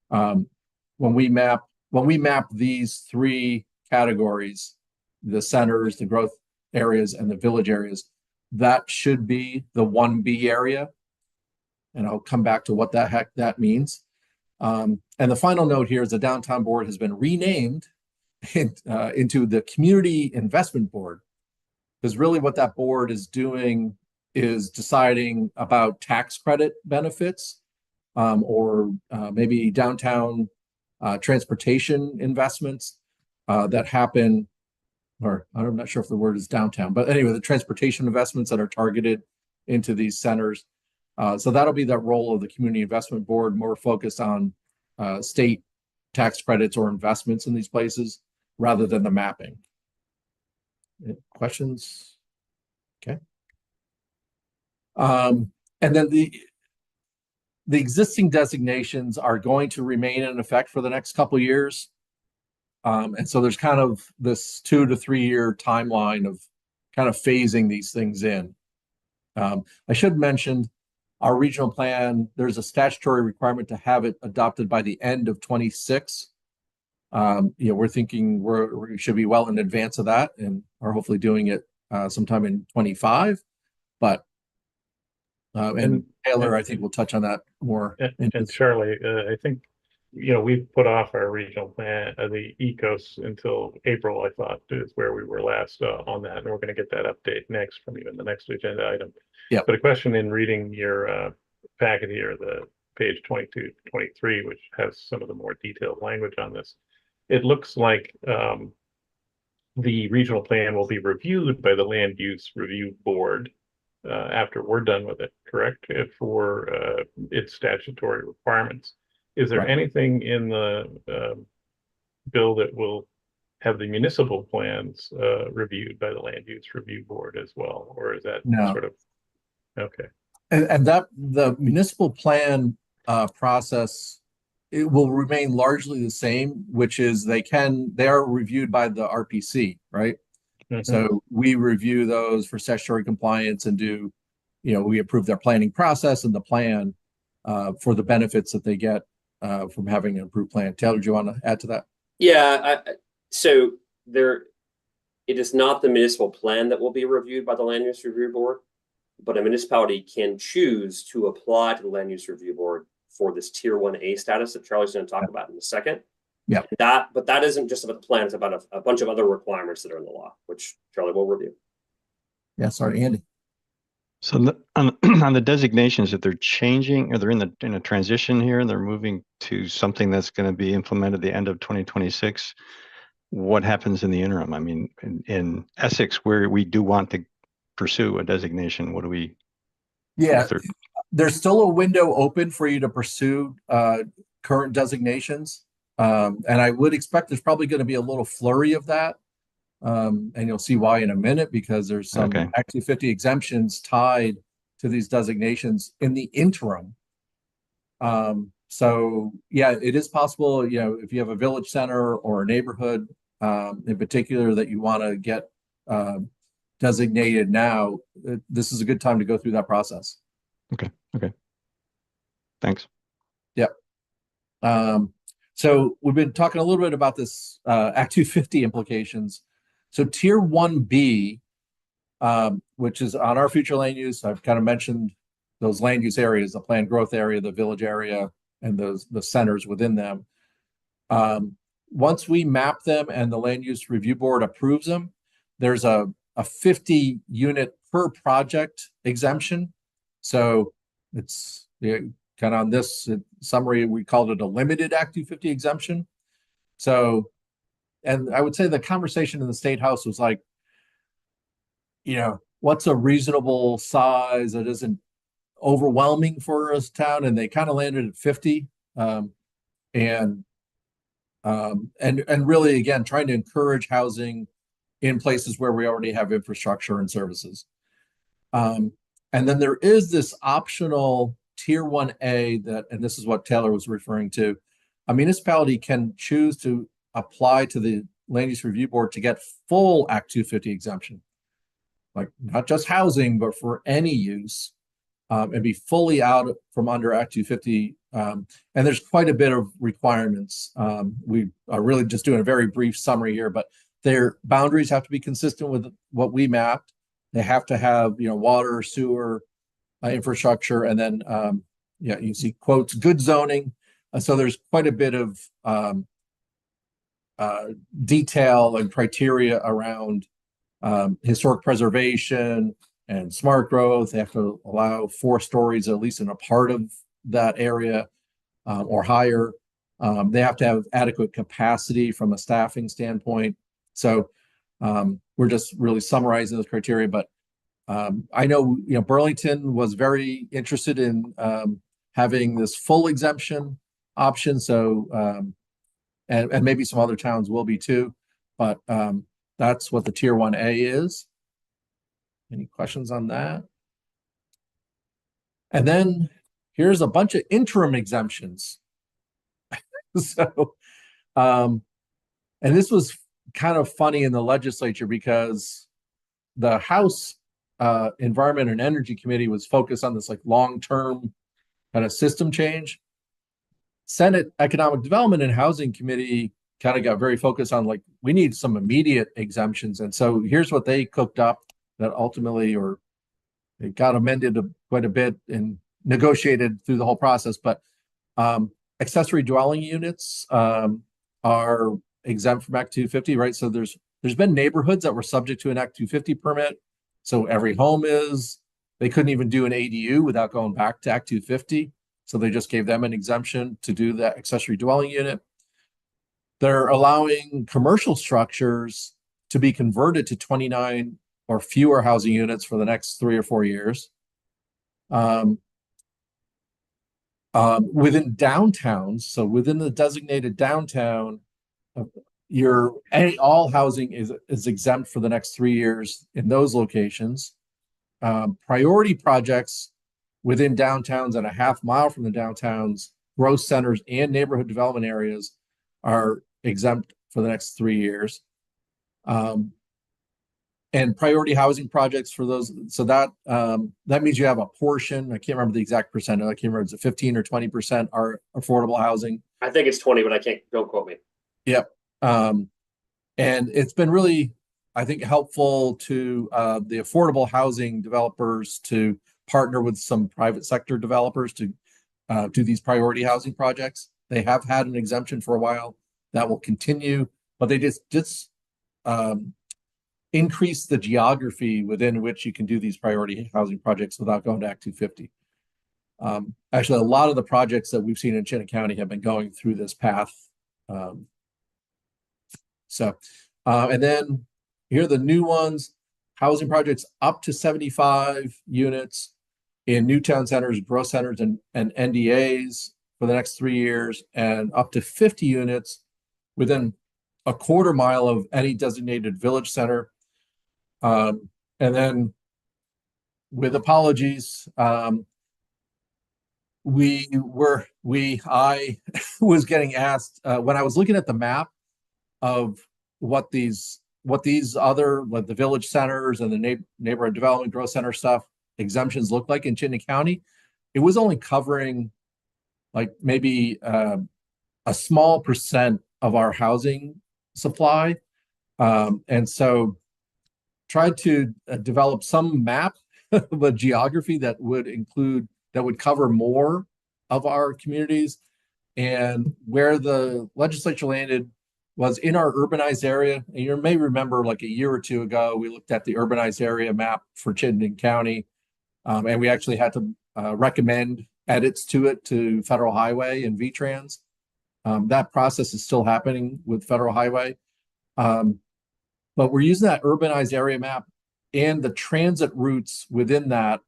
When we map these 3 categories, the centers, the growth areas, and the village areas, that should be the 1B area. And I'll come back to what the heck that means. And the final note here is the downtown board has been renamed into the community investment board, because really what that board is doing is deciding about tax credit benefits or maybe downtown transportation investments that happen, or I'm not sure if the word is downtown, but anyway, the transportation investments that are targeted into these centers. So that'll be that role of the community investment board, more focused on state tax credits or investments in these places rather than the mapping. Questions? Okay. And then the existing designations are going to remain in effect for the next couple of years. And so there's kind of this 2 to 3 year timeline of kind of phasing these things in. I should mention our regional plan, there's a statutory requirement to have it adopted by the end of 26. We're thinking we should be well in advance of that and are hopefully doing it sometime in 25. But and Taylor, I think we'll touch on that more. And Charlie, I think, we've put off our regional plan, the ECOS, until April, I thought, is where we were last on that. And we're going to get that update next from you in the next agenda item. Yeah. But a question in reading your packet here, the page 22, 23, which has some of the more detailed language on this. It looks like the regional plan will be reviewed by the Land Use Review Board after we're done with it, correct? For its statutory requirements. Is there anything in the bill that will have the municipal plans reviewed by the land use review board as well, or is that No. sort of okay? And that the municipal plan process, it will remain largely the same, which is they are reviewed by the RPC, right? So we review those for statutory compliance and do, we approve their planning process and the plan for the benefits that they get from having an approved plan. Taylor, do you want to add to that? Yeah, so it is not the municipal plan that will be reviewed by the land use review board, but a municipality can choose to apply to the land use review board for this tier 1A status that Charlie's going to talk about in a second. Yeah. But that isn't just about the plan, it's about a bunch of other requirements that are in the law, which Charlie will review. Yeah, sorry, Andy. So on the designations, that they're changing, or they're in a transition here, and they're moving to something that's going to be implemented at the end of 2026. What happens in the interim? I mean, in Essex, where we do want to pursue a designation, what do we? Yeah, there's still a window open for you to pursue current designations, and I would expect there's probably going to be a little flurry of that. And you'll see why in a minute, because there's some Act 250 exemptions tied to these designations in the interim. So yeah, it is possible, if you have a village center or a neighborhood in particular that you want to get designated now, this is a good time to go through that process. Okay. Thanks. Yep. So we've been talking a little bit about this Act 250 implications. So tier 1B, which is on our future land use, I've kind of mentioned those land use areas, the planned growth area, the village area, and the centers within them. Once we map them and the land use review board approves them, there's a 50 unit per project exemption. So it's kind of on this summary, we called it a limited Act 250 exemption. So, and I would say the conversation in the State House was like, what's a reasonable size that isn't overwhelming for a town? And they kind of landed at 50. And really, again, trying to encourage housing in places where we already have infrastructure and services. And then there is this optional tier 1A that, and this is what Taylor was referring to, a municipality can choose to apply to the land use review board to get full Act 250 exemption, like not just housing, but for any use, and be fully out from under Act 250. And there's quite a bit of requirements. We are really just doing a very brief summary here, but their boundaries have to be consistent with what we mapped. They have to have, water, sewer, infrastructure, and then, you see quotes, good zoning. So there's quite a bit of detail and criteria around historic preservation and smart growth. They have to allow 4 stories at least in a part of that area or higher. They have to have adequate capacity from a staffing standpoint. So we're just really summarizing those criteria, but I know, Burlington was very interested in having this full exemption option. So, and maybe some other towns will be too, but that's what the tier 1A is. Any questions on that? And then here's a bunch of interim exemptions. So, and this was kind of funny in the legislature because the House Environment and Energy Committee was focused on this like long-term kind of system change. Senate Economic Development and Housing Committee kind of got very focused on like, we need some immediate exemptions. And so here's what they cooked up that ultimately, or it got amended quite a bit and negotiated through the whole process. But accessory dwelling units are exempt from Act 250, right? So there's been neighborhoods that were subject to an Act 250 permit. So every home is, they couldn't even do an ADU without going back to Act 250. So they just gave them an exemption to do that accessory dwelling unit. They're allowing commercial structures to be converted to 29 or fewer housing units for the next 3 or 4 years. Within downtowns, so within the designated downtown, all housing is exempt for the next 3 years in those locations. Priority projects within downtowns and a half mile from the downtowns, growth centers, and neighborhood development areas are exempt for the next 3 years. And priority housing projects for those, so that means you have a portion. I can't remember the exact percentage. I can't remember, is it 15 or 20% are affordable housing? I think it's 20, but I can't. Don't quote me. Yep. And it's been really, I think, helpful to the affordable housing developers to partner with some private sector developers to do these priority housing projects. They have had an exemption for a while. That will continue, but they just increase the geography within which you can do these priority housing projects without going to Act 250. Actually, a lot of the projects that we've seen in Chittenden County have been going through this path. And then here are the new ones: housing projects up to 75 units in new town centers, growth centers, and NDAs for the next 3 years, and up to 50 units within a quarter mile of any designated village center. And then, with apologies, I was getting asked when I was looking at the map of what these other, like the village centers and the neighborhood development growth center stuff exemptions look like in Chittenden County. It was only covering like maybe a small percent of our housing supply, and so tried to develop some map of a geography that would cover more of our communities. And where the legislature landed was in our urbanized area. And you may remember, like a year or two ago, we looked at the urbanized area map for Chittenden County, and we actually had to recommend edits to it to Federal Highway and VTrans. That process is still happening with Federal Highway. But we're using that urbanized area map and the transit routes within that,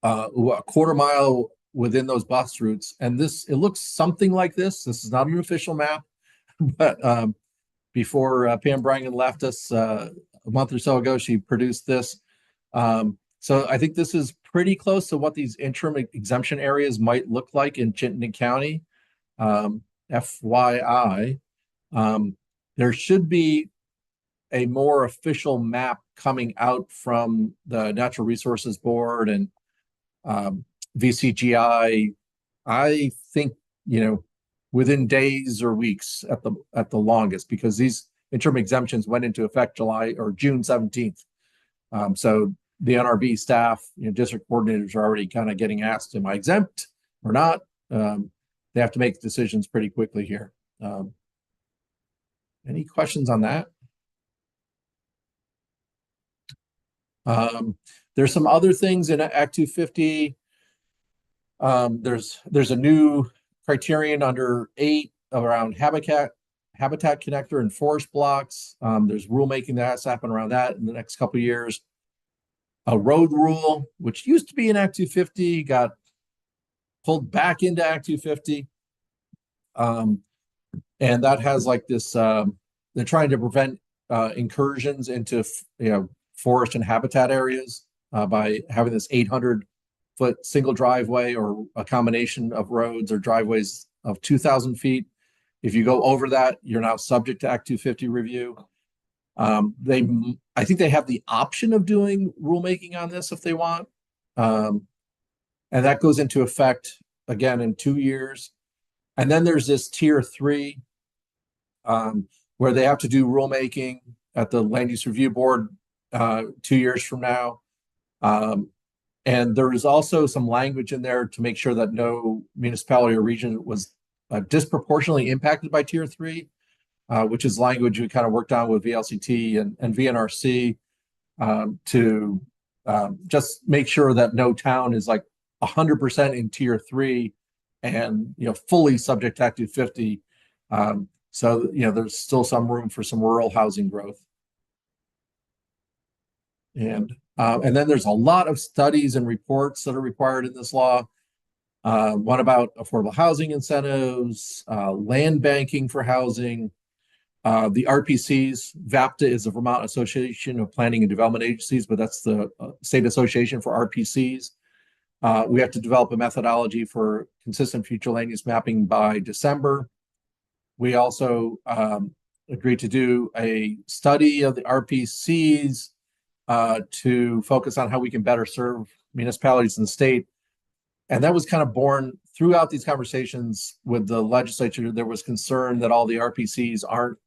a quarter mile within those bus routes. And it looks something like this. This is not an official map, but before Pam Brangan left us a month or so ago, she produced this. So I think this is pretty close to what these interim exemption areas might look like in Chittenden County. FYI, there should be a more official map coming out from the Natural Resources Board and VCGI. I think, within days or weeks at the longest, because these interim exemptions went into effect June 17th. So the NRB staff, district coordinators are already kind of getting asked, am I exempt or not? They have to make decisions pretty quickly here. Any questions on that? There's some other things in Act 250. There's a new criterion under 8 around habitat connector and forest blocks. There's rulemaking that has to happen around that in the next couple of years. A road rule, which used to be in Act 250, got pulled back into Act 250. And that has like this, they're trying to prevent incursions into, forest and habitat areas by having this 800-foot single driveway or a combination of roads or driveways of 2,000 feet. If you go over that, you're now subject to Act 250 review. I think they have the option of doing rulemaking on this if they want. And that goes into effect again in 2 years. And then there's this tier 3 where they have to do rulemaking at the Land Use Review Board 2 years from now. And there is also some language in there to make sure that no municipality or region was disproportionately impacted by tier 3, which is language we kind of worked on with VLCT and VNRC to just make sure that no town is like 100% in tier 3 and fully subject to Act 250. So there's still some room for some rural housing growth. And then there's a lot of studies and reports that are required in this law. One about affordable housing incentives, land banking for housing, The RPCs, VAPTA is the Vermont Association of Planning and Development Agencies, but that's the state association for RPCs. We have to develop a methodology for consistent future land use mapping by December. We also agreed to do a study of the RPCs to focus on how we can better serve municipalities in the state. And that was kind of born throughout these conversations with the legislature. There was concern that all the RPCs aren't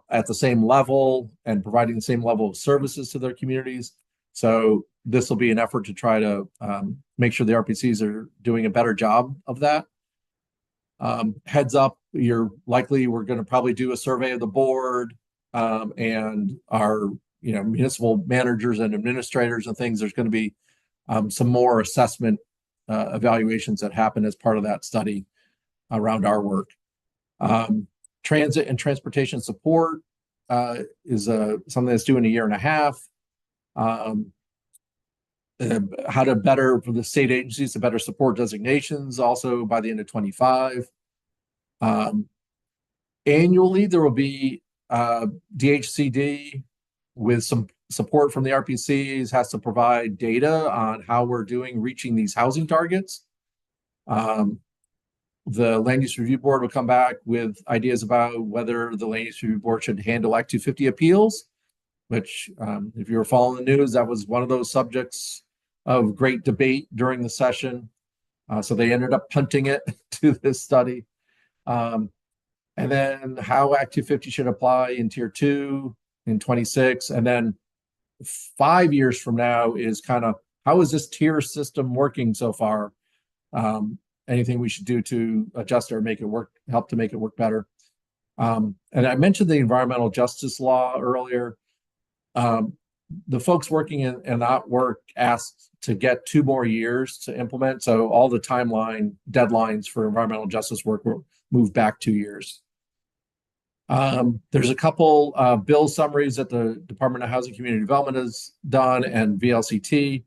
at the same level and providing the same level of services to their communities. So this will be an effort to try to make sure the RPCs are doing a better job of that. Heads up, we're going to probably do a survey of the board and our municipal managers and administrators and things. There's going to be some more assessment evaluations that happen as part of that study around our work. Transit and transportation support is something that's due in a year and a half. How to better for the state agencies to better support designations also by the end of 25. Annually, there will be DHCD with some support from the RPCs, has to provide data on how we're doing reaching these housing targets. The Land Use Review Board will come back with ideas about whether the Land Use Review Board should handle Act 250 appeals, which if you were following the news, that was one of those subjects of great debate during the session. So they ended up punting it to this study. And then how Act 250 should apply in Tier 2 in 26. And then 5 years from now is kind of, how is this tier system working so far? Anything we should do to adjust or make it work, help to make it work better. And I mentioned the environmental justice law earlier. The folks working in that work asked to get 2 more years to implement. So all the timeline deadlines for environmental justice work will move back 2 years. There's a couple bill summaries that the Department of Housing Community Development has done and VLCT.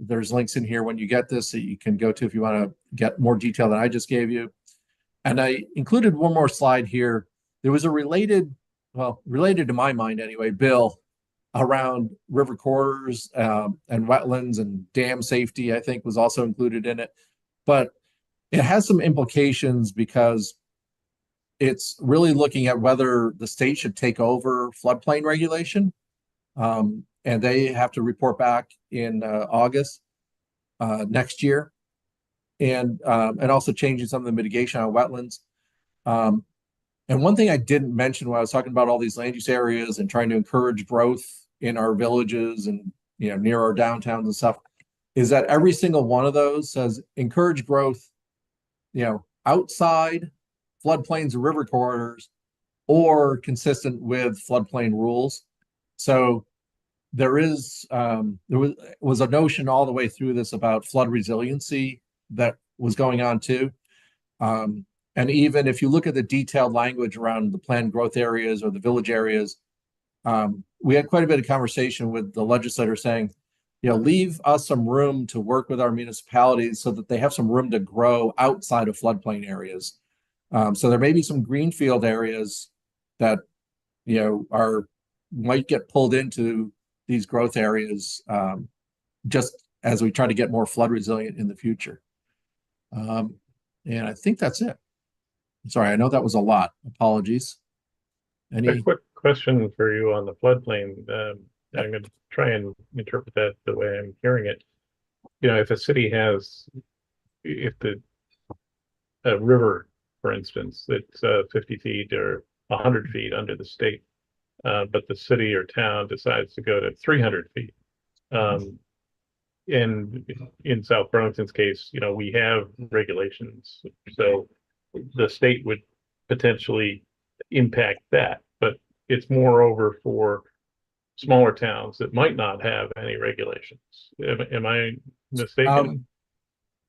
There's links in here when you get this that you can go to if you want to get more detail than I just gave you. And I included one more slide here. There was a related to my mind anyway, bill around river corridors and wetlands and dam safety, I think was also included in it. But it has some implications because it's really looking at whether the state should take over floodplain regulation. And they have to report back in August next year, and also changing some of the mitigation on wetlands. And one thing I didn't mention when I was talking about all these land use areas and trying to encourage growth in our villages and near our downtowns and stuff, is that every single one of those says encourage growth, outside floodplains or river corridors, or consistent with floodplain rules. So there was a notion all the way through this about flood resiliency that was going on too. And even if you look at the detailed language around the planned growth areas or the village areas, we had quite a bit of conversation with the legislator saying, leave us some room to work with our municipalities so that they have some room to grow outside of floodplain areas. So there may be some greenfield areas that, might get pulled into these growth areas just as we try to get more flood resilient in the future. And I think that's it. Sorry, I know that was a lot. Apologies. A quick question for you on the floodplain. I'm going to try and interpret that the way I'm hearing it. If a city has, a river, for instance, that's 50 feet or 100 feet under the state, but the city or town decides to go to 300 feet. And in South Burlington's case, we have regulations, so the state would potentially impact that, but it's moreover for smaller towns that might not have any regulations. Am I mistaken?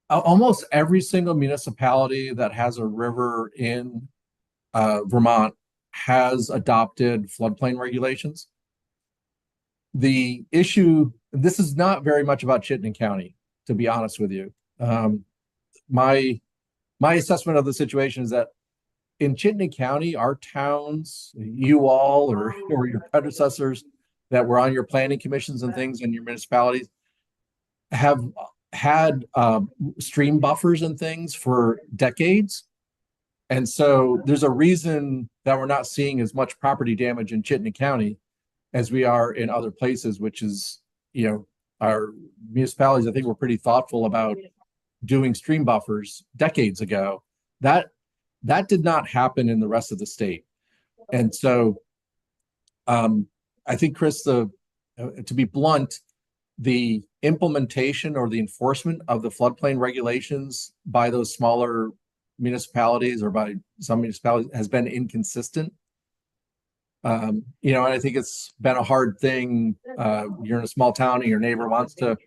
Almost every single municipality that has a river in Vermont has adopted floodplain regulations. The issue, this is not very much about Chittenden County, to be honest with you. My assessment of the situation is that in Chittenden County, our towns, you all or your predecessors that were on your planning commissions and things in your municipalities have had stream buffers and things for decades. And so there's a reason that we're not seeing as much property damage in Chittenden County as we are in other places, which is, you know, our municipalities, I think, were pretty thoughtful about doing stream buffers decades ago. That did not happen in the rest of the state. And so I think, Chris, to be blunt, the implementation or the enforcement of the floodplain regulations by those smaller municipalities or by some municipalities has been inconsistent. You know, and I think it's been a hard thing. You're in a small town and your neighbor wants to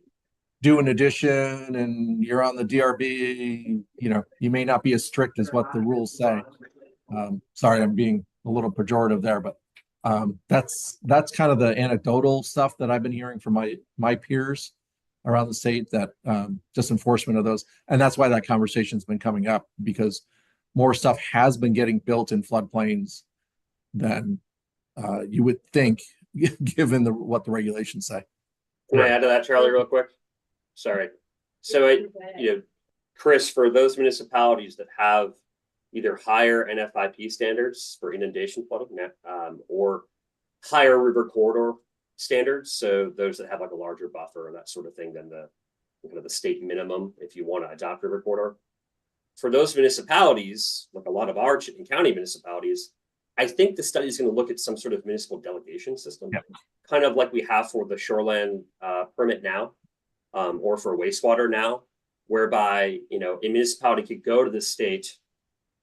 do an addition and you're on the DRB, you know, you may not be as strict as what the rules say. Sorry, I'm being a little pejorative there, but that's kind of the anecdotal stuff that I've been hearing from my peers around the state, that just enforcement of those. And that's why that conversation's been coming up, because more stuff has been getting built in floodplains than you would think, given what the regulations say. Can I add to that, Charlie, real quick? Sorry. So, you know, Chris, for those municipalities that have either higher NFIP standards for inundation flooding, or higher river corridor standards, so those that have like a larger buffer and that sort of thing than the kind of the state minimum if you want to adopt river corridor. For those municipalities, like a lot of our Chittenden County municipalities, I think the study is going to look at some sort of municipal delegation system, kind of like we have for the shoreline permit now, or for wastewater now, whereby, you know, a municipality could go to the state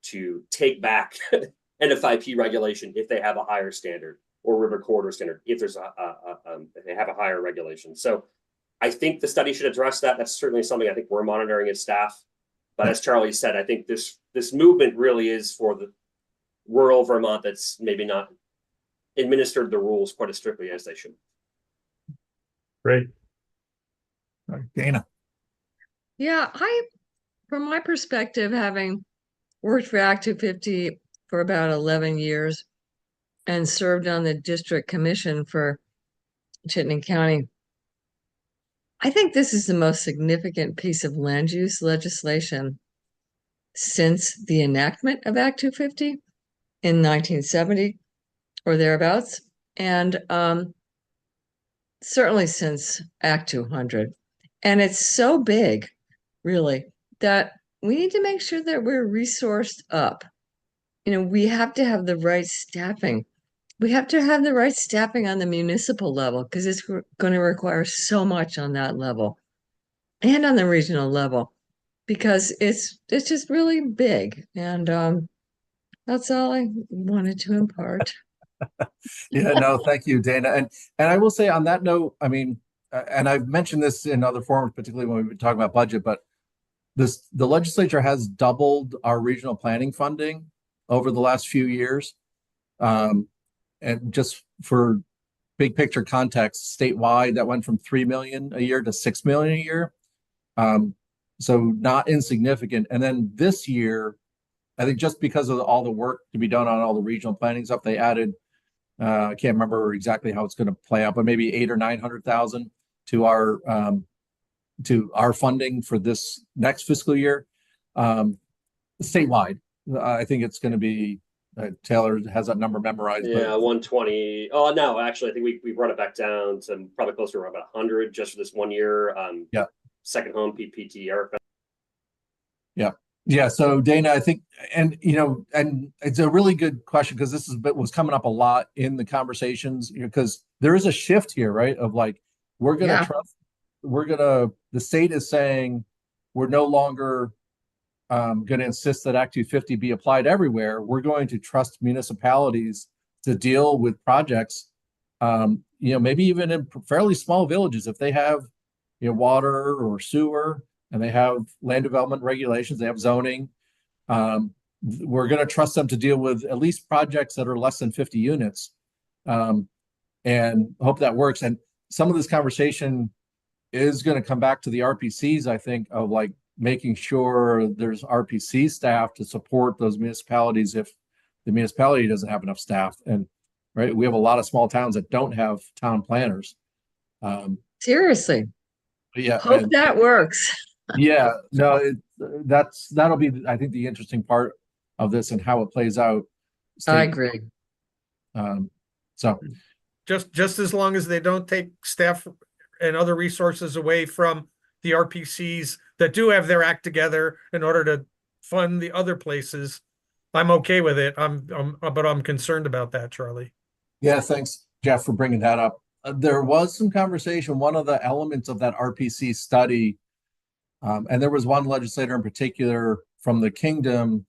to take back NFIP regulation if they have a higher standard, or river corridor standard if there's if they have a higher regulation. So I think the study should address that. That's certainly something I think we're monitoring as staff. But as Charlie said, I think this movement really is for the rural Vermont that's maybe not administered the rules quite as strictly as they should. Great. Dana. Yeah, from my perspective, having worked for Act 250 for about 11 years and served on the district commission for Chittenden County, I think this is the most significant piece of land use legislation since the enactment of Act 250 in 1970 or thereabouts, and certainly since Act 200. And it's so big, really, that we need to make sure that we're resourced up. You know, we have to have the right staffing. We have to have the right staffing on the municipal level, because it's going to require so much on that level and on the regional level, because it's just really big. And that's all I wanted to impart. Yeah, no, thank you, Dana. And I will say on that note, I mean, and I've mentioned this in other forums, particularly when we've been talking about budget, but the legislature has doubled our regional planning funding over the last few years. And just for big picture context, statewide, that went from 3 million a year to 6 million a year. So not insignificant. And then this year, I think just because of all the work to be done on all the regional planning stuff, they added, I can't remember exactly how it's going to play out, but maybe 800,000 or 900,000 to our funding for this next fiscal year, statewide. I think it's going to be, Taylor has that number memorized. Yeah, 120. Oh no, actually, I think we brought it back down to probably closer to about 100 just for this 1 year. Yeah. Second home PPTR. Yeah. Yeah. So Dana, I think, and you know, and it's a really good question, because this was coming up a lot in the conversations, because there is a shift here, right? Of like, we're going to trust, the state is saying we're no longer going to insist that Act 250 be applied everywhere. We're going to trust municipalities to deal with projects, you know, maybe even in fairly small villages, if they have, you know, water or sewer, and they have land development regulations, they have zoning. We're going to trust them to deal with at least projects that are less than 50 units, and hope that works. And some of this conversation is going to come back to the RPCs, I think, of like, making sure there's RPC staff to support those municipalities if the municipality doesn't have enough staff. And right, we have a lot of small towns that don't have town planners. Seriously. Yeah. Hope that works. Yeah, no, that'll be, I think, the interesting part of this and how it plays out. I agree. So Just as long as they don't take staff and other resources away from the RPCs that do have their act together in order to fund the other places, I'm okay with it. But I'm concerned about that, Charlie. yeah, thanks, Jeff, for bringing that up. There was some conversation, one of the elements of that RPC study, and there was one legislator in particular from the Kingdom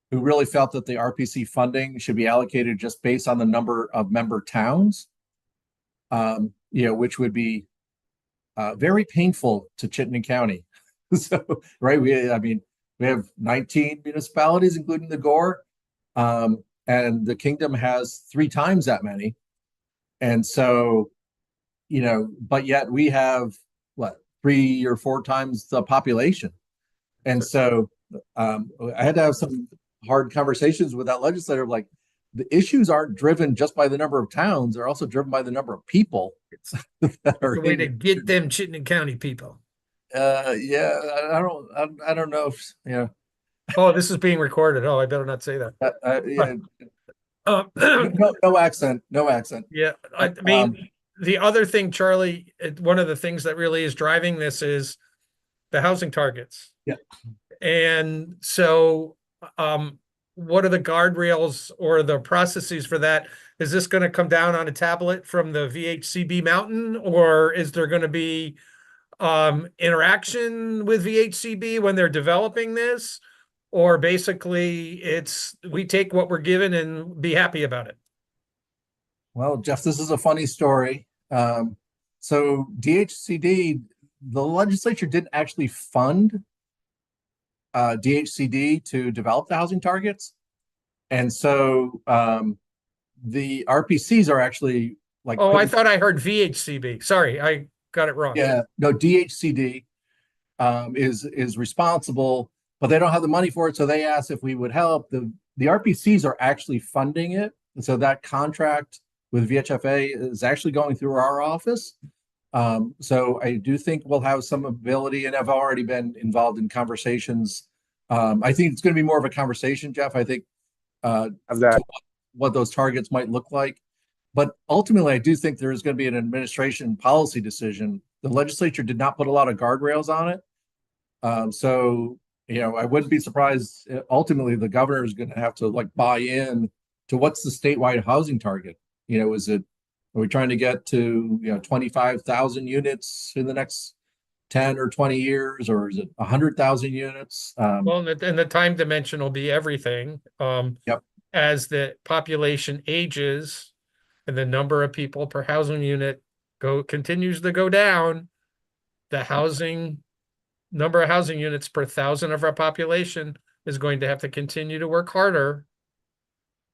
who really felt that the RPC funding should be allocated just based on the number of member towns, which would be very painful to Chittenden County. So, right, we have 19 municipalities, including the Gore, and the Kingdom has 3 times that many. And so, but yet we have 3 or 4 times the population. And so I had to have some hard conversations with that legislator. Like, the issues aren't driven just by the number of towns; they're also driven by the number of people. That are the way to get them Chittenden County people. Yeah, I don't know if, Oh, this is being recorded. Oh, I better not say that. Yeah. No accent. Yeah, I mean, the other thing, Charlie, one of the things that really is driving this is the housing targets. Yeah. And so, what are the guardrails or the processes for that? Is this going to come down on a tablet from the VHCB mountain, or is there going to be interaction with VHCB when they're developing this? Or basically we take what we're given and be happy about it? Well, Jeff, this is a funny story. So DHCD, the legislature didn't actually fund DHCD to develop the housing targets. And so the RPCs are actually like... Oh, I thought I heard VHCB. Sorry, I got it wrong. Yeah, no, DHCD is responsible, but they don't have the money for it. So they asked if we would help. The RPCs are actually funding it. And so that contract with VHFA is actually going through our office. So I do think we'll have some ability, and I've already been involved in conversations. I think it's going to be more of a conversation, Jeff. I think what those targets might look like. But ultimately, I do think there is going to be an administration policy decision. The legislature did not put a lot of guardrails on it. So, I wouldn't be surprised. Ultimately, the governor is going to have to buy in to what's the statewide housing target. Are we trying to get to 25,000 units in the next 10 or 20 years, or is it 100,000 units? Well, and the time dimension will be everything. Yep. As the population ages and the number of people per housing unit continues to go down, the number of housing units per 1,000 of our population is going to have to continue to work harder.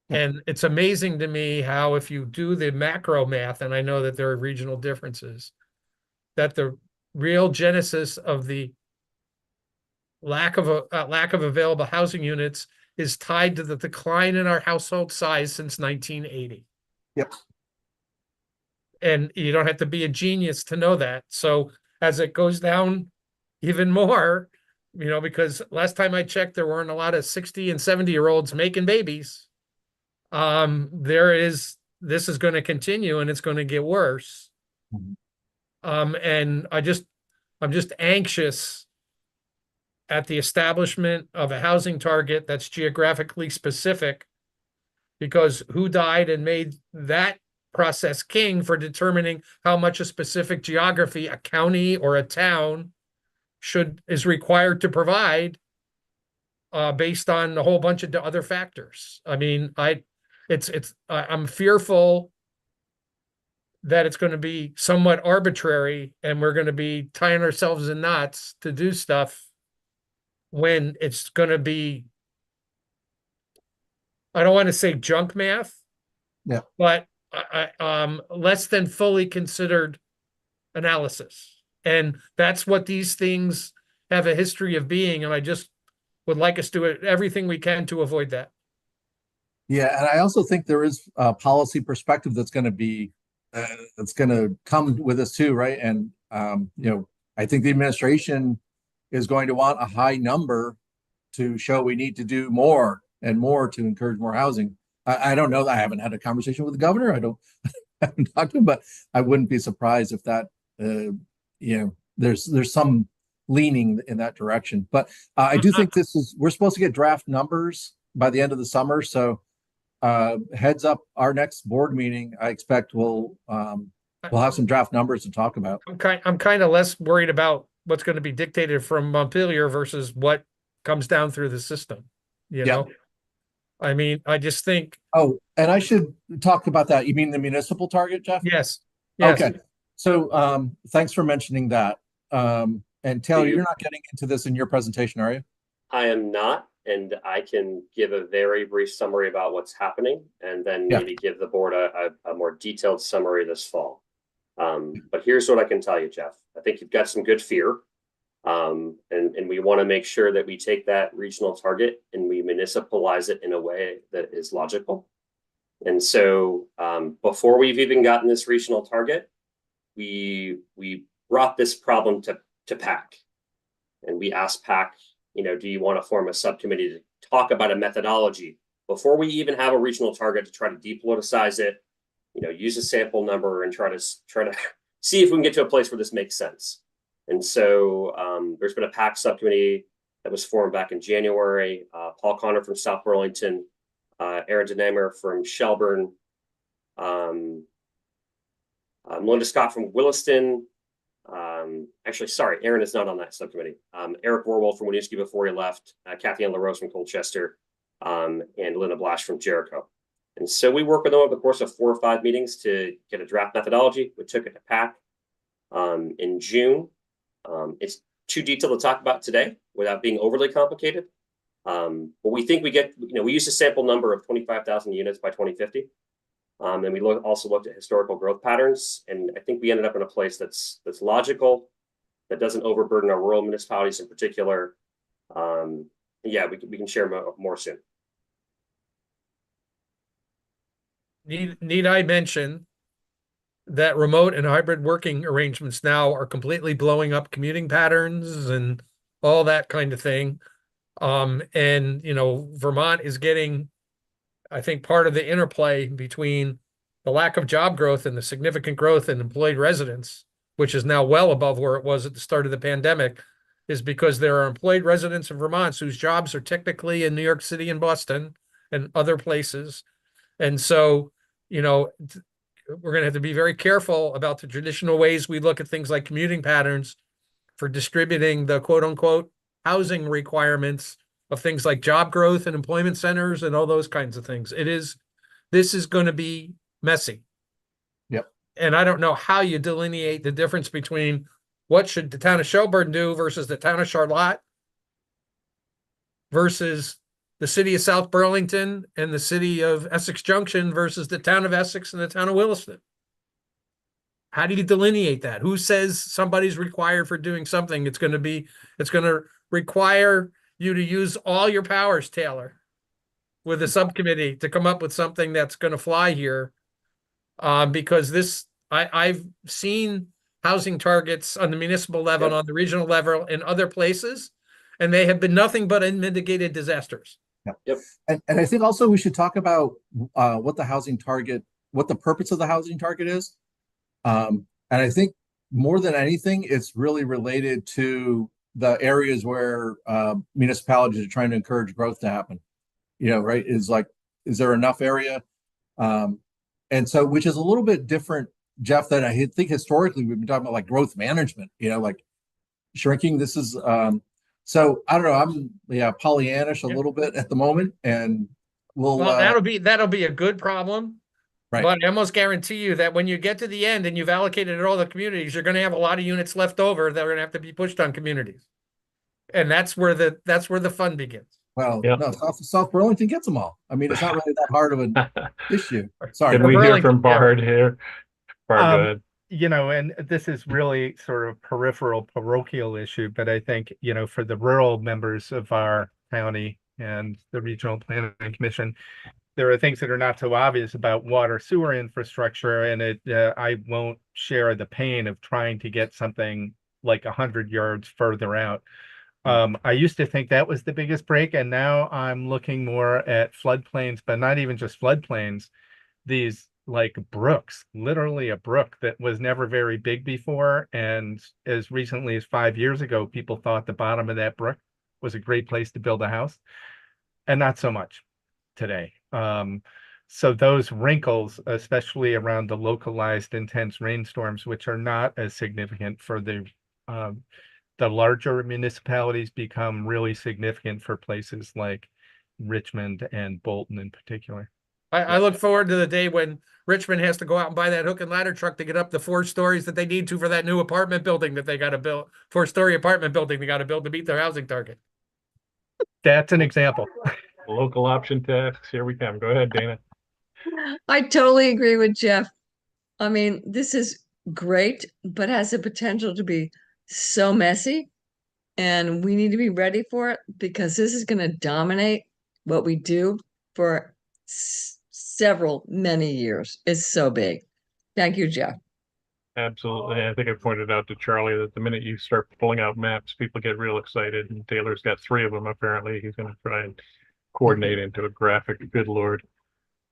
And it's amazing to me how, if you do the macro math, and I know that there are regional differences, that the real genesis of the lack of available housing units is tied to the decline in our household size since 1980. Yep. And you don't have to be a genius to know that. So as it goes down even more, because last time I checked, there weren't a lot of 60 and 70-year-olds making babies. This is going to continue, and it's going to get worse. And I'm just anxious at the establishment of a housing target that's geographically specific, because who died and made that process king for determining how much a specific geography, a county or a town, is required to provide based on a whole bunch of other factors. I mean, I'm fearful that it's going to be somewhat arbitrary, and we're going to be tying ourselves in knots to do stuff when it's going to be, I don't want to say junk math, yeah, but less than fully considered analysis. And that's what these things have a history of being, and I just would like us to do everything we can to avoid that. Yeah, and I also think there is a policy perspective that's going to be that's going to come with us too, right? And I think the administration is going to want a high number to show we need to do more and more to encourage more housing. I don't know. I haven't had a conversation with the governor. I haven't talked to him, but I wouldn't be surprised if that there's some leaning in that direction. But I do think we're supposed to get draft numbers by the end of the summer. So heads up, our next board meeting, I expect we'll have some draft numbers to talk about. I'm kind of less worried about what's going to be dictated from Montpelier versus what comes down through the system. You know, I mean, I just think. Oh, and I should talk about that. You mean the municipal target, Jeff? Yes. Okay. So thanks for mentioning that. And Taylor, you're not getting into this in your presentation, are you? I am not, and I can give a very brief summary about what's happening, and then maybe give the board a more detailed summary this fall. But here's what I can tell you, Jeff. I think you've got some good fear, and we want to make sure that we take that regional target and we municipalize it in a way that is logical. And so before we've even gotten this regional target, we brought this problem to PAC, and we asked PAC, do you want to form a subcommittee to talk about a methodology before we even have a regional target to try to depoliticize it, use a sample number and try to see if we can get to a place where this makes sense. And so there's been a PAC subcommittee that was formed back in January. Paul Connor from South Burlington, Aaron Denamer from Shelburne, Melinda Scott from Williston. Actually, sorry, Aaron is not on that subcommittee. Eric Warwell from Winooski before he left, Kathy Ann LaRose from Colchester, and Linda Blash from Jericho. And so we worked with them over the course of 4 or 5 meetings to get a draft methodology. We took it to PAC in June. It's too detailed to talk about today without being overly complicated. But we think we get, we used a sample number of 25,000 units by 2050. And we also looked at historical growth patterns, and I think we ended up in a place that's logical, that doesn't overburden our rural municipalities in particular. We can share more soon. Need I mention that remote and hybrid working arrangements now are completely blowing up commuting patterns and all that kind of thing. And Vermont is getting, I think, part of the interplay between the lack of job growth and the significant growth in employed residents, which is now well above where it was at the start of the pandemic, is because there are employed residents in Vermont whose jobs are technically in New York City and Boston and other places. And so, we're going to have to be very careful about the traditional ways we look at things like commuting patterns for distributing the quote unquote housing requirements of things like job growth and employment centers and all those kinds of things. This is going to be messy. Yep. And I don't know how you delineate the difference between what should the town of Shelburne do versus the town of Charlotte versus the city of South Burlington and the city of Essex Junction versus the town of Essex and the town of Williston. How do you delineate that? Who says somebody's required for doing something? It's going to require you to use all your powers, Taylor, with a subcommittee to come up with something that's going to fly here. Because I've seen housing targets on the municipal level, on the regional level, in other places, and they have been nothing but unmitigated disasters. Yep. And I think also we should talk about what the purpose of the housing target is. And I think more than anything, it's really related to the areas where municipalities are trying to encourage growth to happen. Right? Is there enough area? And so, which is a little bit different, Jeff, than I think historically we've been talking about, like growth management, like shrinking. This is, so I don't know, I'm Pollyannish a little bit at the moment, and that'll be a good problem. Right. But I almost guarantee you that when you get to the end and you've allocated all the communities, you're going to have a lot of units left over that are going to have to be pushed on communities. And that's where the fun begins. Well, no, South Burlington gets them all. I mean, it's not really that hard of an issue. Sorry. Can we hear from Bard here? Bard, go ahead. you know, and this is really sort of peripheral parochial issue, but I think, you know, for the rural members of our county and the Regional Planning Commission, there are things that are not so obvious about water sewer infrastructure, and I won't share the pain of trying to get something like 100 yards further out. I used to think that was the biggest break, and now I'm looking more at floodplains, but not even just floodplains, these like brooks, literally a brook that was never very big before. And as recently as 5 years ago, people thought the bottom of that brook was a great place to build a house, and not so much today. So those wrinkles, especially around the localized intense rainstorms, which are not as significant for the larger municipalities, become really significant for places like Richmond and Bolton in particular. I look forward to the day when Richmond has to go out and buy that hook and ladder truck to get up the 4 stories that they need to for that new apartment building that they got to build, 4-story apartment building they got to build to meet their housing target. That's an example. Local option tax, here we come. Go ahead, Dana. I totally agree with Jeff. I mean, this is great, but has the potential to be so messy. And we need to be ready for it, because this is going to dominate what we do for many years. It's so big. Thank you, Jeff. Absolutely. I think I pointed out to Charlie that the minute you start pulling out maps, people get real excited, and Taylor's got 3 of them. Apparently he's going to try and coordinate into a graphic. Good Lord.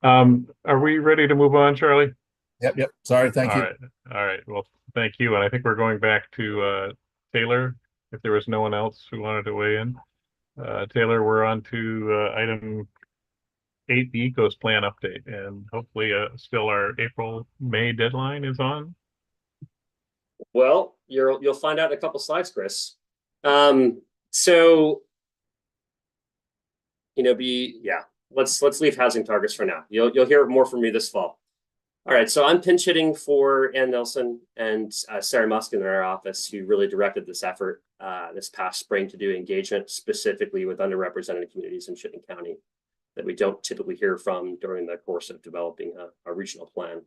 Are we ready to move on, Charlie? Yep. Sorry. Thank you. All right. Well, thank you. And I think we're going back to Taylor, if there was no one else who wanted to weigh in. Taylor, we're on to item 8, the Ecos Plan update, and hopefully still our April-May deadline is on. Well, you'll find out in a couple slides, Chris. So, you know, let's leave housing targets for now. You'll hear more from me this fall. All right, so I'm pinch hitting for Ann Nelson and Sarah Muskin in our office, who really directed this effort this past spring to do engagement specifically with underrepresented communities in Chittenden County that we don't typically hear from during the course of developing a regional plan.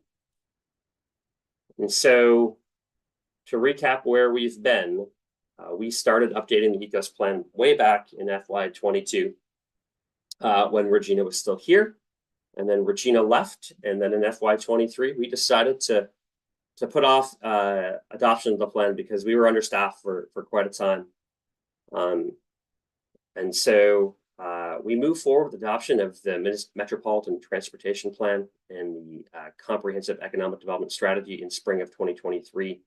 And so, to recap where we've been, we started updating the Ecos Plan way back in FY22 when Regina was still here. And then Regina left, and then in FY23, we decided to put off adoption of the plan because we were understaffed for quite a time. And so we moved forward with adoption of the Metropolitan Transportation Plan and the Comprehensive Economic Development Strategy in spring of 2023,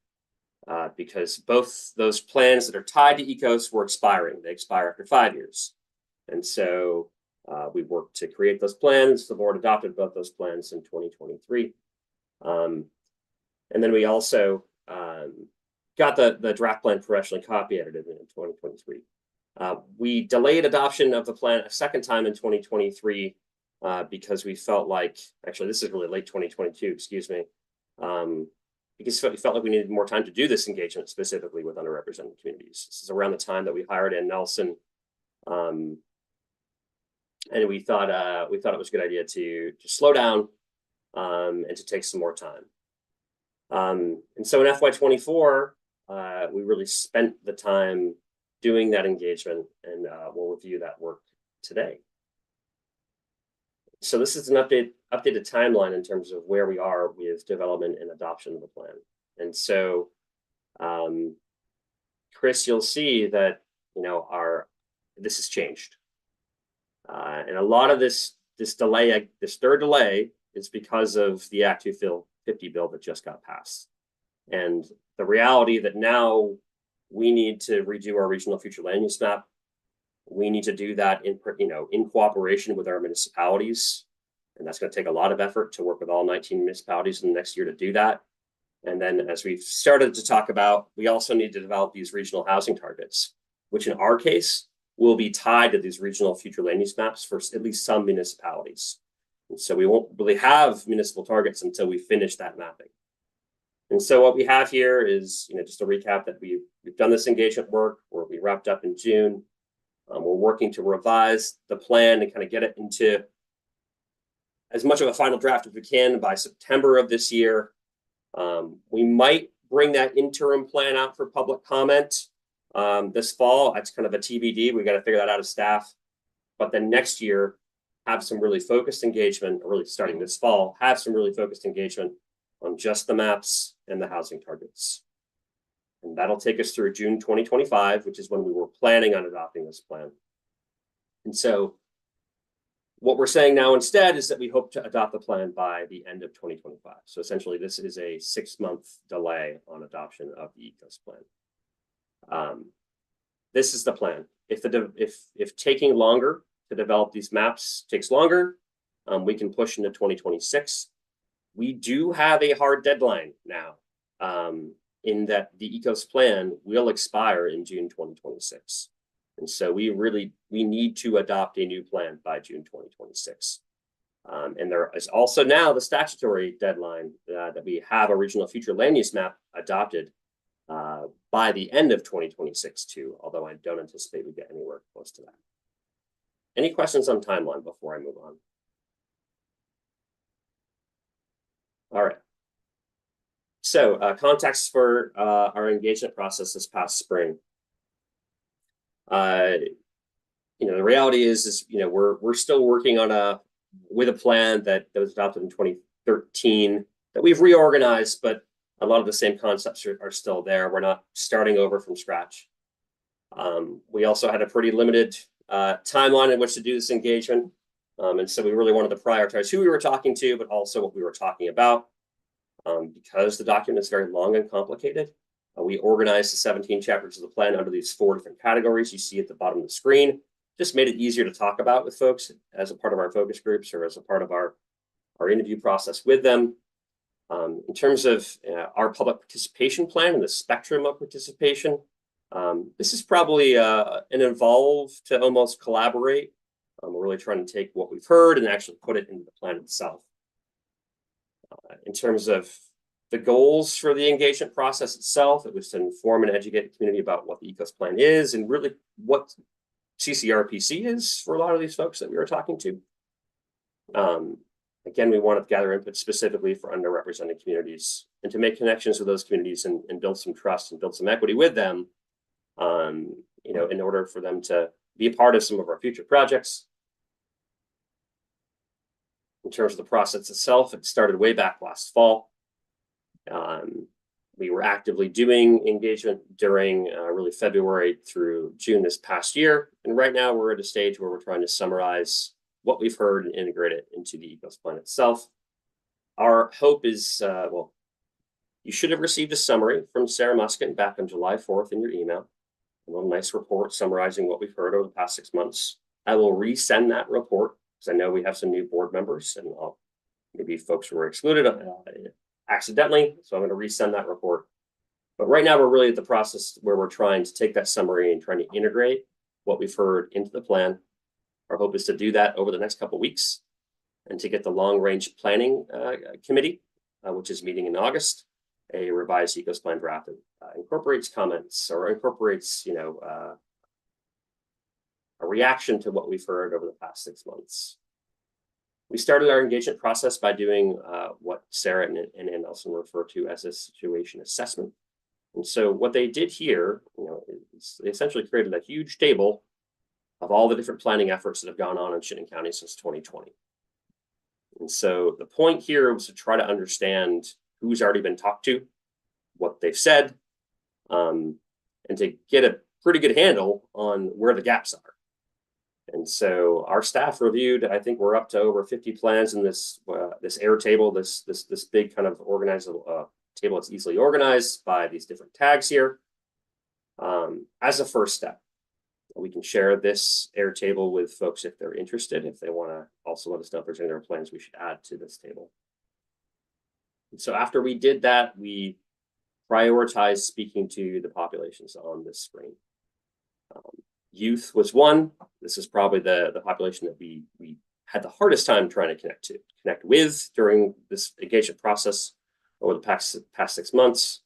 because both those plans that are tied to Ecos were expiring. They expire after 5 years. And so we worked to create those plans. The board adopted both those plans in 2023. And then we also got the draft plan professionally copy edited in 2023. We delayed adoption of the plan a second time in 2023 because we felt like, actually this is really late 2022, excuse me, because we felt like we needed more time to do this engagement specifically with underrepresented communities. This is around the time that we hired Ann Nelson. And we thought it was a good idea to slow down and to take some more time. And so in FY24, we really spent the time doing that engagement, and we'll review that work today. So this is an updated timeline in terms of where we are with development and adoption of the plan. And so, Chris, you'll see that, you know, this has changed. And a lot of this delay, this third delay, is because of the Act 250 bill that just got passed. And the reality that now we need to redo our regional future land use map. We need to do that in cooperation with our municipalities. And that's going to take a lot of effort to work with all 19 municipalities in the next year to do that. And then, as we've started to talk about, we also need to develop these regional housing targets, which in our case will be tied to these regional future land use maps for at least some municipalities. And so we won't really have municipal targets until we finish that mapping. And so what we have here is, just a recap that we've done this engagement work, where we wrapped up in June. We're working to revise the plan and kind of get it into as much of a final draft as we can by September of this year. We might bring that interim plan out for public comment this fall. That's kind of a TBD. We got to figure that out as staff. But then next year, have some really focused engagement, or really starting this fall, have some really focused engagement on just the maps and the housing targets. And that'll take us through June 2025, which is when we were planning on adopting this plan. And so what we're saying now instead is that we hope to adopt the plan by the end of 2025. So essentially, this is a 6-month delay on adoption of the ECOS plan. This is the plan. If taking longer to develop these maps takes longer, we can push into 2026. We do have a hard deadline now, in that the ECOS plan will expire in June 2026. And so we need to adopt a new plan by June 2026. And there is also now the statutory deadline that we have a regional future land use map adopted by the end of 2026 too, although I don't anticipate we get anywhere close to that. Any questions on timeline before I move on? All right. So context for our engagement process this past spring. The reality is we're still working on with a plan that was adopted in 2013 that we've reorganized, but a lot of the same concepts are still there. We're not starting over from scratch. We also had a pretty limited timeline in which to do this engagement. And so we really wanted to prioritize who we were talking to, but also what we were talking about. Because the document is very long and complicated, we organized the 17 chapters of the plan under these 4 different categories you see at the bottom of the screen. Just made it easier to talk about with folks as a part of our focus groups or as a part of our interview process with them. In terms of our public participation plan and the spectrum of participation, this is probably an evolve to almost collaborate. We're really trying to take what we've heard and actually put it into the plan itself. In terms of the goals for the engagement process itself, it was to inform and educate the community about what the ECOS plan is and really what CCRPC is for a lot of these folks that we were talking to. Again, we wanted to gather input specifically for underrepresented communities and to make connections with those communities and build some trust and build some equity with them, in order for them to be a part of some of our future projects. In terms of the process itself, it started way back last fall. We were actively doing engagement during really February through June this past year. And right now we're at a stage where we're trying to summarize what we've heard and integrate it into the ECOS plan itself. Our hope is, you should have received a summary from Sarah Muskin back on July 4th in your email. A little nice report summarizing what we've heard over the past 6 months. I will resend that report because I know we have some new board members and maybe folks who were excluded accidentally. So I'm going to resend that report. But right now we're really at the process where we're trying to take that summary and trying to integrate what we've heard into the plan. Our hope is to do that over the next couple of weeks and to get the long-range planning committee, which is meeting in August, a revised ECOS plan drafted, incorporates comments or incorporates, a reaction to what we've heard over the past 6 months. We started our engagement process by doing what Sarah and Ann Nelson refer to as a situation assessment. And so what they did here, is they essentially created a huge table of all the different planning efforts that have gone on in Chittenden County since 2020. And so the point here was to try to understand who's already been talked to, what they've said, and to get a pretty good handle on where the gaps are. And so our staff reviewed, I think we're up to over 50 plans in this air table, this big kind of organized table that's easily organized by these different tags here. As a first step, we can share this air table with folks if they're interested, if they want to also let us know if there's any other plans we should add to this table. And so after we did that, we prioritized speaking to the populations on this screen. Youth was one. This is probably the population that we had the hardest time trying to connect with during this engagement process over the past 6 months.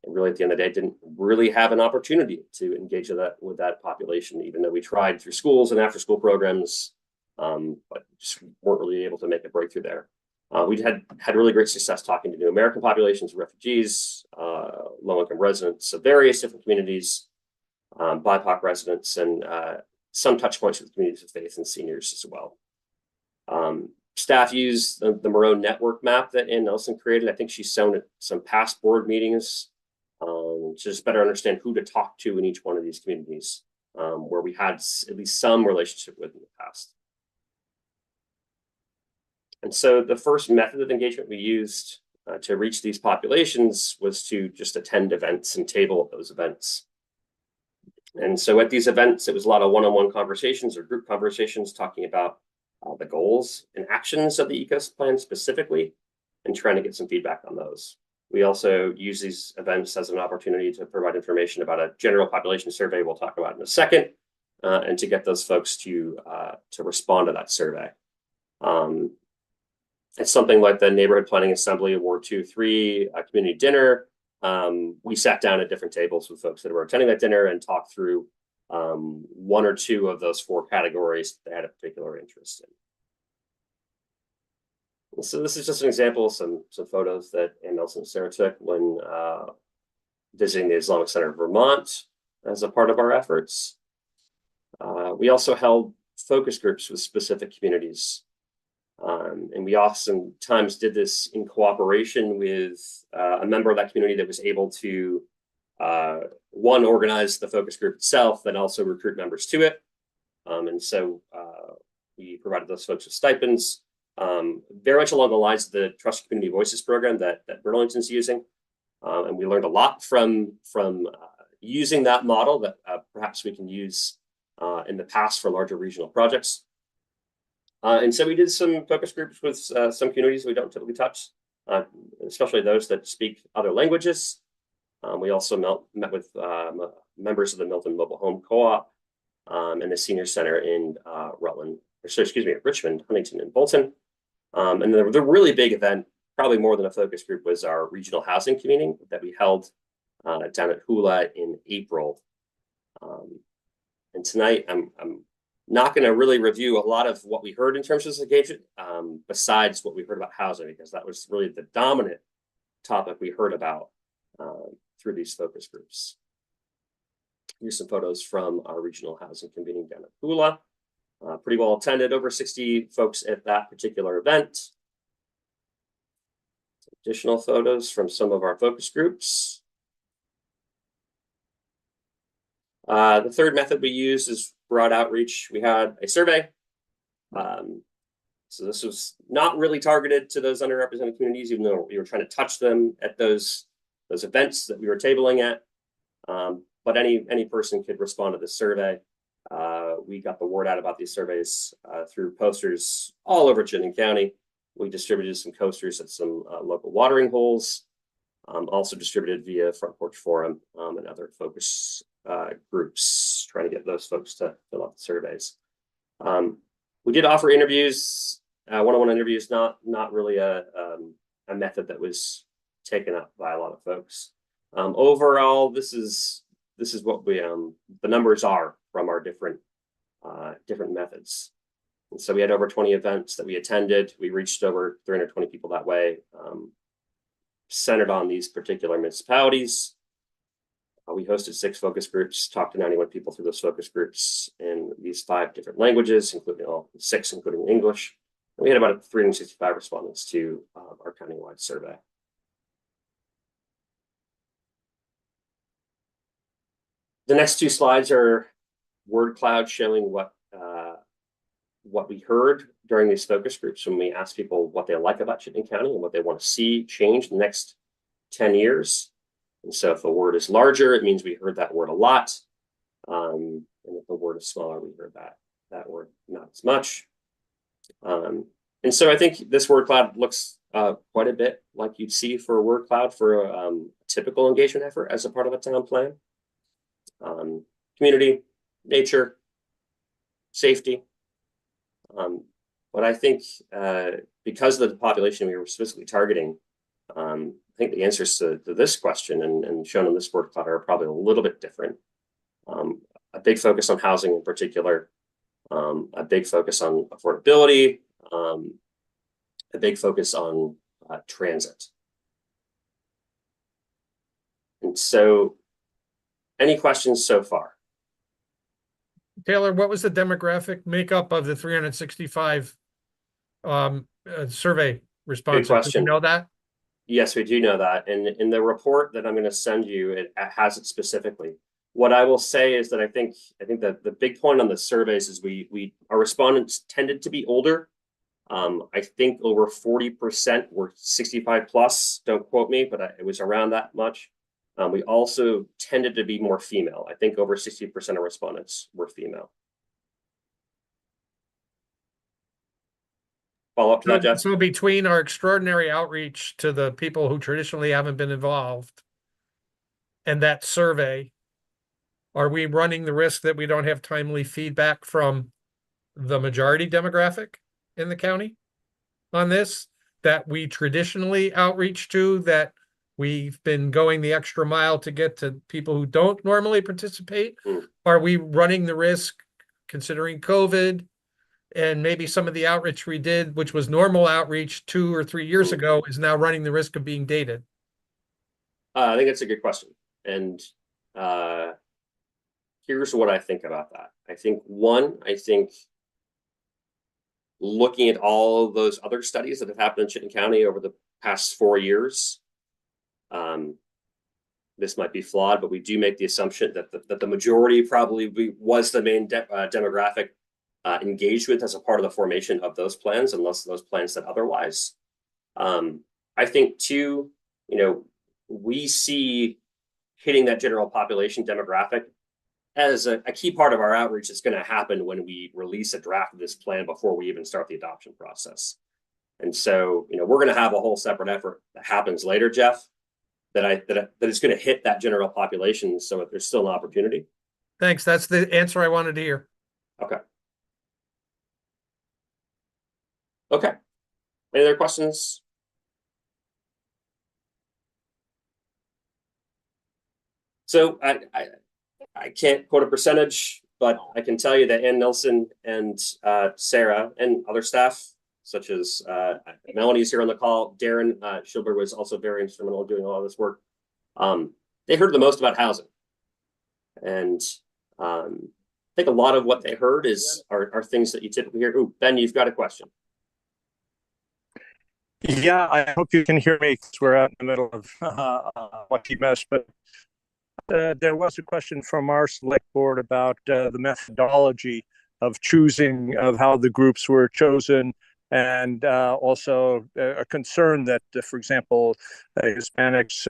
And really, at the end of the day, didn't really have an opportunity to engage with that population, even though we tried through schools and after-school programs, but just weren't really able to make a breakthrough there. We had really great success talking to new American populations, refugees, low-income residents of various different communities, BIPOC residents, and some touch points with communities of faith and seniors as well. Staff used the Marone network map that Ann Nelson created. I think she's shown at some past board meetings to just better understand who to talk to in each one of these communities where we had at least some relationship with in the past. And so the first method of engagement we used to reach these populations was to just attend events and table at those events. And so at these events, it was a lot of one-on-one conversations or group conversations talking about the goals and actions of the ECOS plan specifically, and trying to get some feedback on those. We also use these events as an opportunity to provide information about a general population survey we'll talk about in a second, and to get those folks to respond to that survey. It's something like the Neighborhood Planning Assembly Award 2-3 community dinner. We sat down at different tables with folks that were attending that dinner and talked through one or two of those 4 categories that they had a particular interest in. So this is just an example of some photos that Ann Nelson and Sarah took when visiting the Islamic Center of Vermont as a part of our efforts. We also held focus groups with specific communities. And we oftentimes did this in cooperation with a member of that community that was able to one, organize the focus group itself, then also recruit members to it. And so we provided those folks with stipends, very much along the lines of the Trusted Community Voices program that Burlington's using. And we learned a lot from using that model that perhaps we can use in the past for larger regional projects. And so we did some focus groups with some communities we don't typically touch, especially those that speak other languages. We also met with members of the Milton Mobile Home Co-op and the Senior Center in Richmond, Huntington, and Bolton. And the really big event, probably more than a focus group, was our regional housing community that we held down at Hula in April. And tonight, I'm not going to really review a lot of what we heard in terms of this engagement, besides what we heard about housing, because that was really the dominant topic we heard about through these focus groups. Here's some photos from our regional housing convening down at Hula. Pretty well attended, over 60 folks at that particular event. Some additional photos from some of our focus groups. The third method we use is broad outreach. We had a survey. So this was not really targeted to those underrepresented communities, even though we were trying to touch them at those events that we were tabling at. But any person could respond to this survey. We got the word out about these surveys through posters all over Chittenden County. We distributed some posters at some local watering holes, also distributed via Front Porch Forum and other focus groups, trying to get those folks to fill out the surveys. We did offer interviews, one-on-one interviews, not really a method that was taken up by a lot of folks. Overall, this is what we the numbers are from our different methods. And so we had over 20 events that we attended. We reached over 320 people that way, centered on these particular municipalities. We hosted 6 focus groups, talked to 91 people through those focus groups in these 5 different languages, including 6, including English. And we had about 365 respondents to our countywide survey. The next 2 slides are word cloud showing what we heard during these focus groups when we asked people what they like about Chittenden County and what they want to see change in the next 10 years. And so if the word is larger, it means we heard that word a lot. And if the word is smaller, we heard that word not as much. And so I think this word cloud looks quite a bit like you'd see for a word cloud for a typical engagement effort as a part of a town plan. Community, nature, safety. But I think because of the population we were specifically targeting, I think the answers to this question and shown in this word cloud are probably a little bit different. A big focus on housing in particular, a big focus on affordability, a big focus on transit. And so, any questions so far? Taylor, what was the demographic makeup of the 365 survey responses? Good question. Did you know that? Yes, we do know that. And in the report that I'm going to send you, it has it specifically. What I will say is that I think that the big point on the surveys is our respondents tended to be older. I think over 40% were 65 plus. Don't quote me, but it was around that much. We also tended to be more female. I think over 60% of respondents were female. Follow up to that, Jeff? So between our extraordinary outreach to the people who traditionally haven't been involved and that survey, are we running the risk that we don't have timely feedback from the majority demographic in the county on this, that we traditionally outreach to, that we've been going the extra mile to get to people who don't normally participate? Are we running the risk, considering COVID and maybe some of the outreach we did, which was normal outreach 2 or 3 years ago, is now running the risk of being dated? I think that's a good question. And here's what I think about that. I think looking at all of those other studies that have happened in Chittenden County over the past 4 years, this might be flawed, but we do make the assumption that the majority probably was the main demographic engaged with as a part of the formation of those plans, unless those plans said otherwise. I think too, we see hitting that general population demographic as a key part of our outreach. Is going to happen when we release a draft of this plan before we even start the adoption process. And so, we're going to have a whole separate effort that happens later, Jeff, that is going to hit that general population. So if there's still an opportunity. Thanks. That's the answer I wanted to hear. Okay. Okay. Any other questions? So I can't quote a percentage, but I can tell you that Ann Nelson and Sarah and other staff, such as Melanie's here on the call, Darren Schilber was also very instrumental in doing a lot of this work. They heard the most about housing. And I think a lot of what they heard are things that you typically hear. Ooh, Ben, you've got a question. Yeah, I hope you can hear me because we're out in the middle of a lucky mess. But there was a question from our select board about the methodology of choosing, of how the groups were chosen, and also a concern that, for example, Hispanics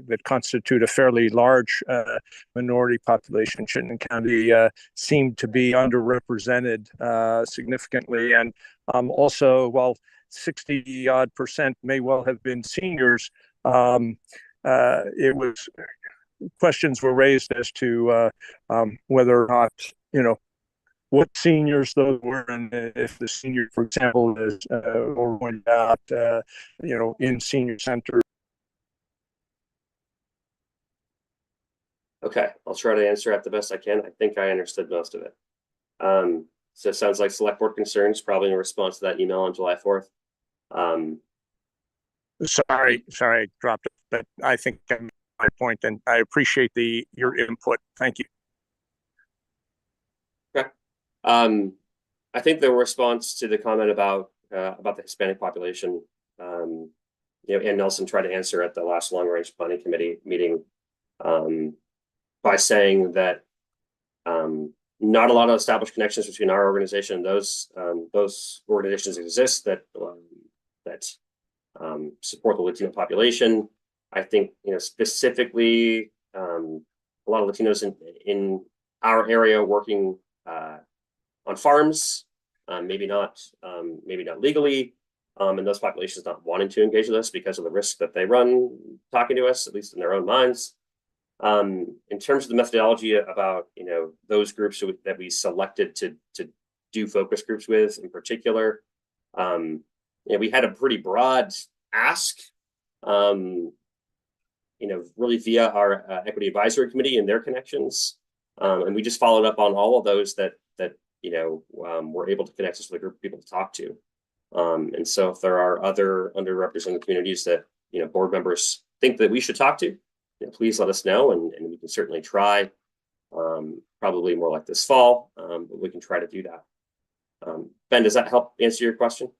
that constitute a fairly large minority population in Chittenden County seem to be underrepresented significantly. And also, while 60-odd% may well have been seniors, questions were raised as to whether or not, what seniors those were, and if the senior, for example, is or went out, in senior center. Okay, I'll try to answer that the best I can. I think I understood most of it. So it sounds like select board concerns, probably in response to that email on July 4th. Sorry, I dropped it, but I think I made my point, and I appreciate your input. Thank you. Okay. I think the response to the comment about the Hispanic population, Ann Nelson tried to answer at the last long range planning committee meeting by saying that not a lot of established connections between our organization and those organizations exist that support the Latino population. I think specifically a lot of Latinos in our area working on farms, maybe not legally, and those populations not wanting to engage with us because of the risk that they run talking to us, at least in their own minds. In terms of the methodology about those groups that we selected to do focus groups with, in particular, we had a pretty broad ask, really via our equity advisory committee and their connections, and we just followed up on all of those that were able to connect us with a group of people to talk to. And so if there are other underrepresented communities that, board members think that we should talk to, please let us know, and we can certainly try, probably more like this fall, but we can try to do that. Ben, does that help answer your question?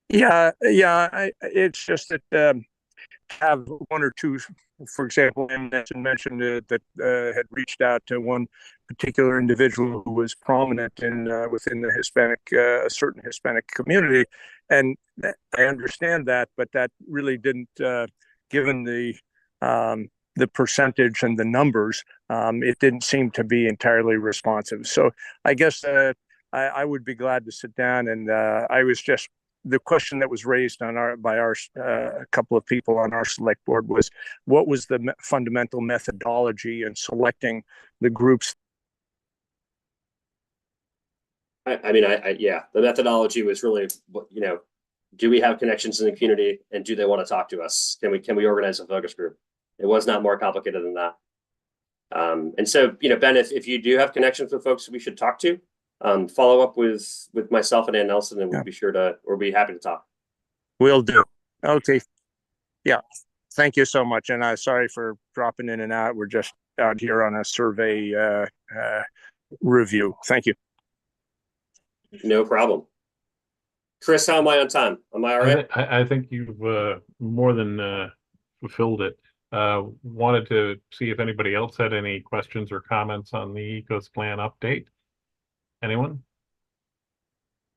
Yeah, it's just that have one or two, for example, mentioned that had reached out to one particular individual who was prominent in within the Hispanic, a certain Hispanic community, and I understand that, but that really didn't, given the percentage and the numbers, it didn't seem to be entirely responsive. So I guess I would be glad to sit down, and I was just. The question that was raised by a couple of people on our select board was, what was the fundamental methodology in selecting the groups? Yeah, the methodology was really, do we have connections in the community, and do they want to talk to us? Can we organize a focus group? It was not more complicated than that. And so, Ben, if you do have connections with folks we should talk to, follow up with myself and Ann Nelson, and we'll be happy to talk. Will do. Okay. Yeah. Thank you so much. And sorry for dropping in and out. We're just out here on a survey review. Thank you. No problem. Chris, how am I on time? Am I all right? I think you've more than fulfilled it. Wanted to see if anybody else had any questions or comments on the Ecos Plan update. Anyone?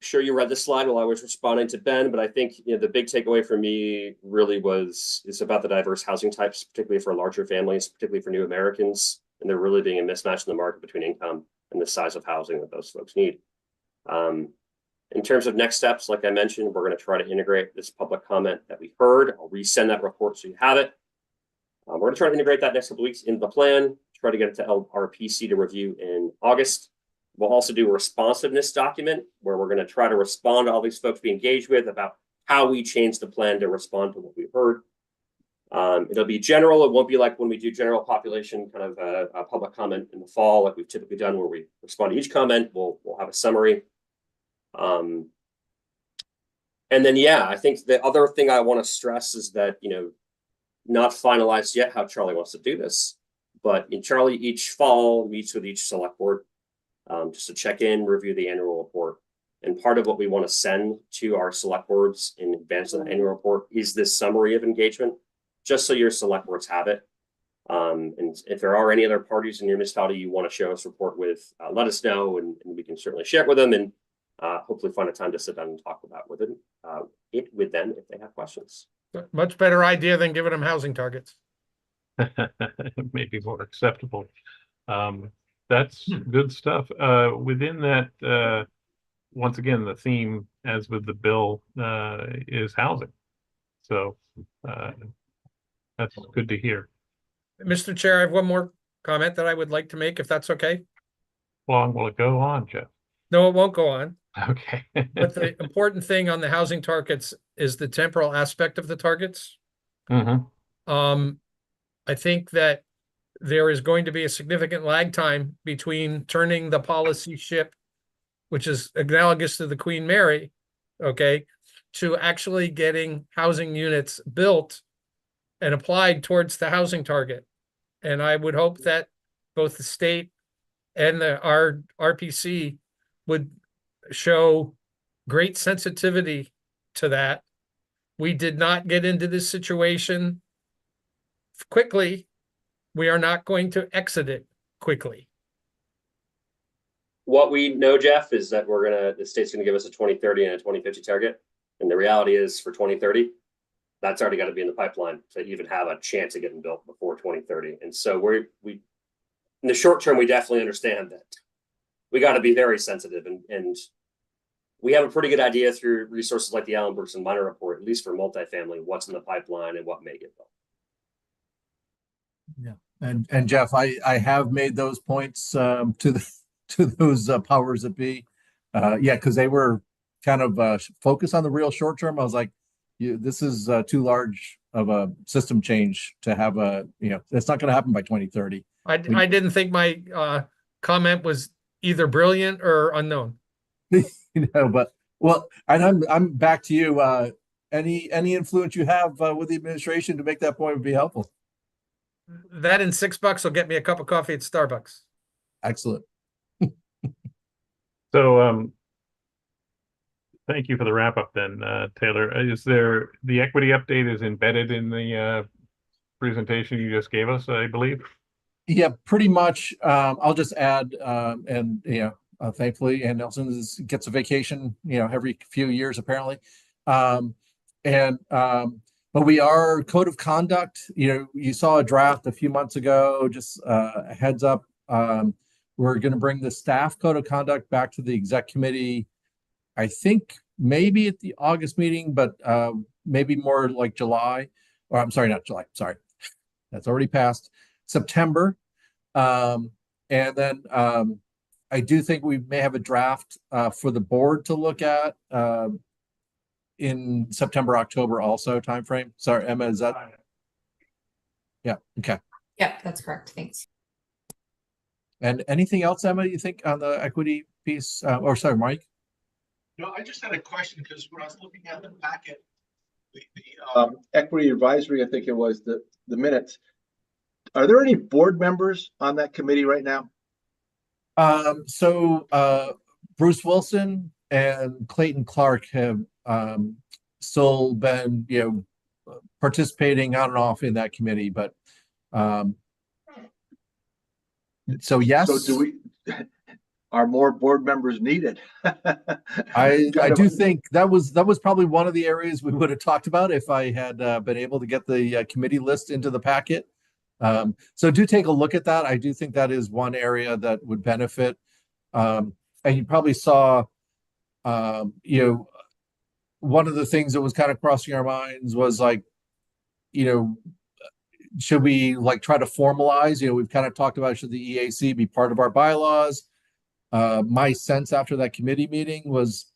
Sure, you read the slide while I was responding to Ben, but I think the big takeaway for me really is about the diverse housing types, particularly for larger families, particularly for new Americans, and there really being a mismatch in the market between income and the size of housing that those folks need. In terms of next steps, like I mentioned, we're going to try to integrate this public comment that we heard. I'll resend that report so you have it. We're going to try to integrate that next couple of weeks into the plan, try to get it to LRPC to review in August. We'll also do a responsiveness document where we're going to try to respond to all these folks we engage with about how we change the plan to respond to what we heard. It'll be general. It won't be like when we do general population kind of a public comment in the fall, like we've typically done, where we respond to each comment. We'll have a summary. And then, I think the other thing I want to stress is that, not finalized yet how Charlie wants to do this, but Charlie each fall meets with each select board just to check in, review the annual report. And part of what we want to send to our select boards in advance of the annual report is this summary of engagement, just so your select boards have it. And if there are any other parties in your municipality you want to share this report with, let us know, and we can certainly share it with them, and hopefully find a time to sit down and talk about with them if they have questions. Much better idea than giving them housing targets. Maybe more acceptable. That's good stuff. Within that, once again, the theme, as with the bill, is housing. So that's good to hear. Mr. Chair, I have one more comment that I would like to make, if that's okay. How long will it go on, Jeff? No, it won't go on. Okay. But the important thing on the housing targets is the temporal aspect of the targets. Mm-hmm. I think that there is going to be a significant lag time between turning the policy ship, which is analogous to the Queen Mary, to actually getting housing units built and applied towards the housing target. And I would hope that both the state and our RPC would show great sensitivity to that. We did not get into this situation quickly. We are not going to exit it quickly. What we know, Jeff, is that the state's going to give us a 2030 and a 2050 target. And the reality is, for 2030, that's already got to be in the pipeline to even have a chance of getting built before 2030. And so we in the short term, we definitely understand that we got to be very sensitive, and we have a pretty good idea through resources like the Allen Bergson Minor Report, at least for multifamily, what's in the pipeline and what may get built. Yeah, and Jeff, I have made those points to those powers that be, because they were kind of focused on the real short term. I was like, this is too large of a system change to have it's not going to happen by 2030. I didn't think my comment was either brilliant or unknown. But well, and I'm back to you. Any influence you have with the administration to make that point would be helpful. That and $6 will get me a cup of coffee at Starbucks. Excellent. So, thank you for the wrap up then, Taylor. Is there, the equity update is embedded in the presentation you just gave us, I believe? Yeah, pretty much. I'll just add, thankfully, Ann Nelson gets a vacation, every few years apparently. But we are code of conduct. You saw a draft a few months ago. Just a heads up. We're going to bring the staff code of conduct back to the exec committee. I think maybe at the August meeting, but maybe more like July. Or I'm sorry, not July. Sorry, that's already passed. September. And then I do think we may have a draft for the board to look at in September, October also timeframe. Sorry, Emma, is that? Yeah, okay. Yep, that's correct. Thanks. And anything else, Emma, you think on the equity piece? Or sorry, Mike? No, I just had a question because when I was looking at the packet, the equity advisory, I think it was the minutes. Are there any board members on that committee right now? Bruce Wilson and Clayton Clark have still been, participating on and off in that committee, but so yes. So do we? Are more board members needed? I do think that was probably one of the areas we would have talked about if I had been able to get the committee list into the packet. So do take a look at that. I do think that is one area that would benefit. And you probably saw, one of the things that was kind of crossing our minds was like, should we try to formalize? We've kind of talked about, should the EAC be part of our bylaws? My sense after that committee meeting was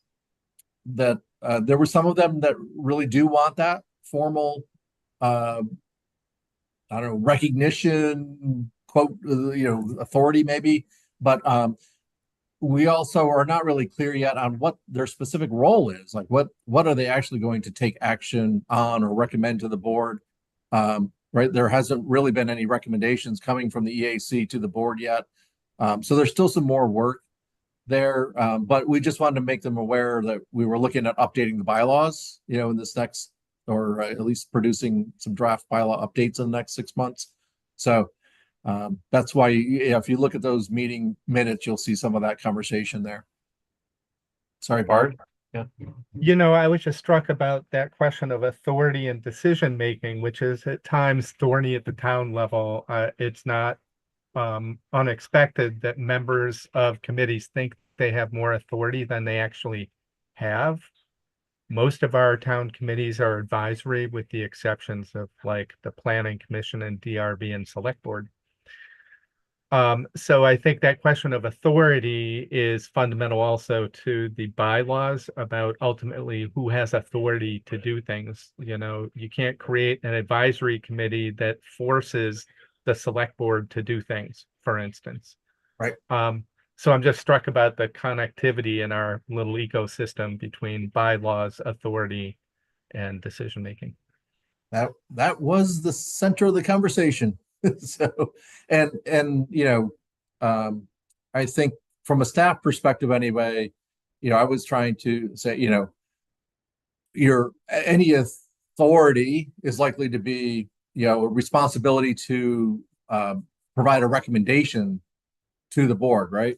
that there were some of them that really do want that formal, recognition, quote, authority maybe, but we also are not really clear yet on what their specific role is. Like what are they actually going to take action on or recommend to the board? Right. There hasn't really been any recommendations coming from the EAC to the board yet. So there's still some more work there, but we just wanted to make them aware that we were looking at updating the bylaws, in this next, or at least producing some draft bylaw updates in the next 6 months. So that's why, if you look at those meeting minutes, you'll see some of that conversation there. Sorry, Bart. Yeah. I was just struck about that question of authority and decision making, which is at times thorny at the town level. It's not unexpected that members of committees think they have more authority than they actually have. Most of our town committees are advisory, with the exceptions of like the Planning Commission and DRB and Select Board. So I think that question of authority is fundamental also to the bylaws about ultimately who has authority to do things. You can't create an advisory committee that forces the select board to do things, for instance. Right. So I'm just struck about the connectivity in our little ecosystem between bylaws, authority, and decision making. That was the center of the conversation. So, and I think from a staff perspective anyway, I was trying to say, any authority is likely to be, a responsibility to provide a recommendation to the board, right?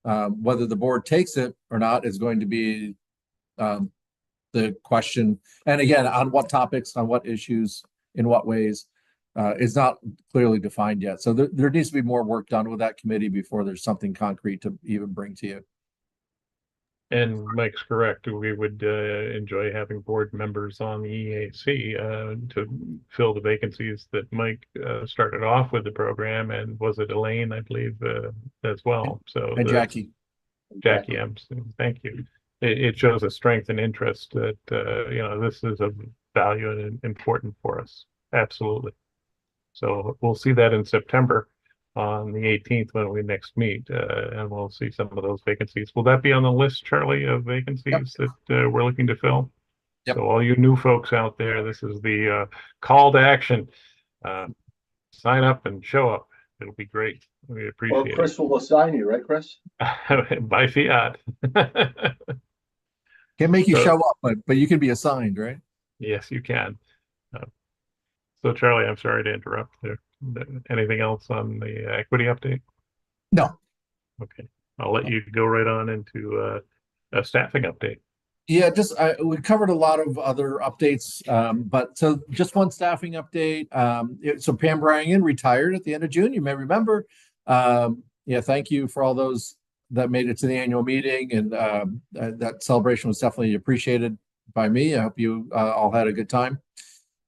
Whether the board takes it or not is going to be the question. And again, on what topics, on what issues, in what ways, is not clearly defined yet. So there needs to be more work done with that committee before there's something concrete to even bring to you. And Mike's correct. We would enjoy having board members on the EAC to fill the vacancies that Mike started off with the program, and was it Elaine, I believe, as well. So and Jackie, thank you. It shows a strength and interest that this is of value and important for us. Absolutely. So we'll see that in September. on the 18th when we next meet, and we'll see some of those vacancies. Will that be on the list, Charlie, of vacancies that we're looking to fill? Yep. So all you new folks out there, this is the call to action. Sign up and show up. It'll be great. We Well, appreciate Chris will assign you, right, Chris? it. By fiat. Can't make you So- show up, but you can be assigned, right? Yes, you can. So Charlie, I'm sorry to interrupt there. Anything else on the equity update? No. Okay, I'll let you go right on into a staffing update. Yeah, just we covered a lot of other updates, but so just one staffing update. So Pam Bryan retired at the end of June. You may remember. Yeah, thank you for all those that made it to the annual meeting, and that celebration was definitely appreciated by me. I hope you all had a good time.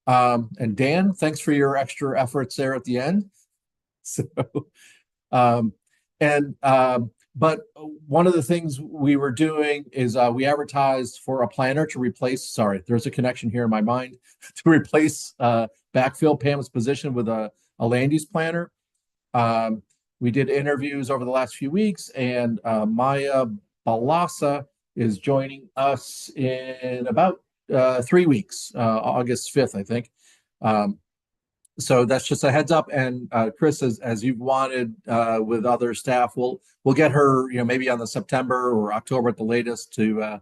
And Dan, thanks for your extra efforts there at the end. So, but one of the things we were doing is we advertised for a planner to replace, sorry, there's a connection here in my mind, to replace backfill Pam's position with a land use planner. We did interviews over the last few weeks, and Maya Balasa is joining us in about 3 weeks, August 5th, I think. So that's just a heads up. And Chris, as you've wanted with other staff, we'll get her, maybe on the September or October at the latest to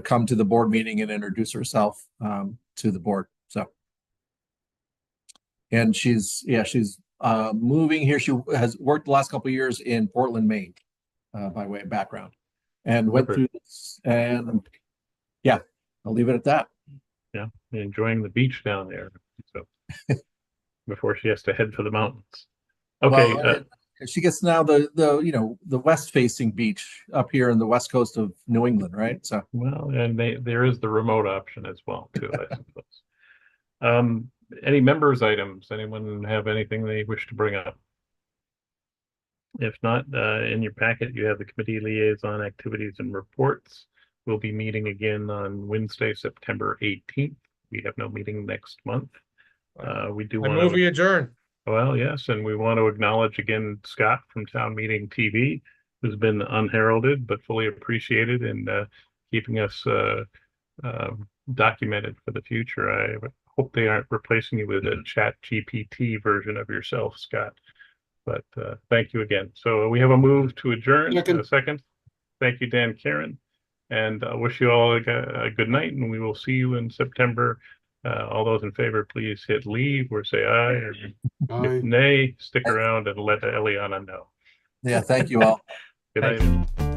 come to the board meeting and introduce herself to the board. So, and she's moving here. She has worked the last couple of years in Portland, Maine, by way of background, and went through this. And yeah, I'll leave it at that. Yeah, enjoying the beach down there. So before she has to head for the mountains. Okay. Well, she gets now the west facing beach up here in the west coast of New England, right? So well, and there is the remote option as well too, I suppose. Any members items? Anyone have anything they wish to bring up? If not, in your packet you have the committee liaison activities and reports. We'll be meeting again on Wednesday, September 18th. We have no meeting next month. We do want we adjourn. Well, yes, and we want to acknowledge again Scott from Town Meeting TV, who's been unheralded but fully appreciated in keeping us documented for the future. I hope they aren't replacing you with a Chat GPT version of yourself, Scott. But thank you again. So we have a move to adjourn in a second. Thank you, Dan, Karen, and I wish you all a good night, and we will see you in September. All those in favor, please hit leave or say aye, or if nay, stick around and let Eliana know. yeah, thank you all. Good night.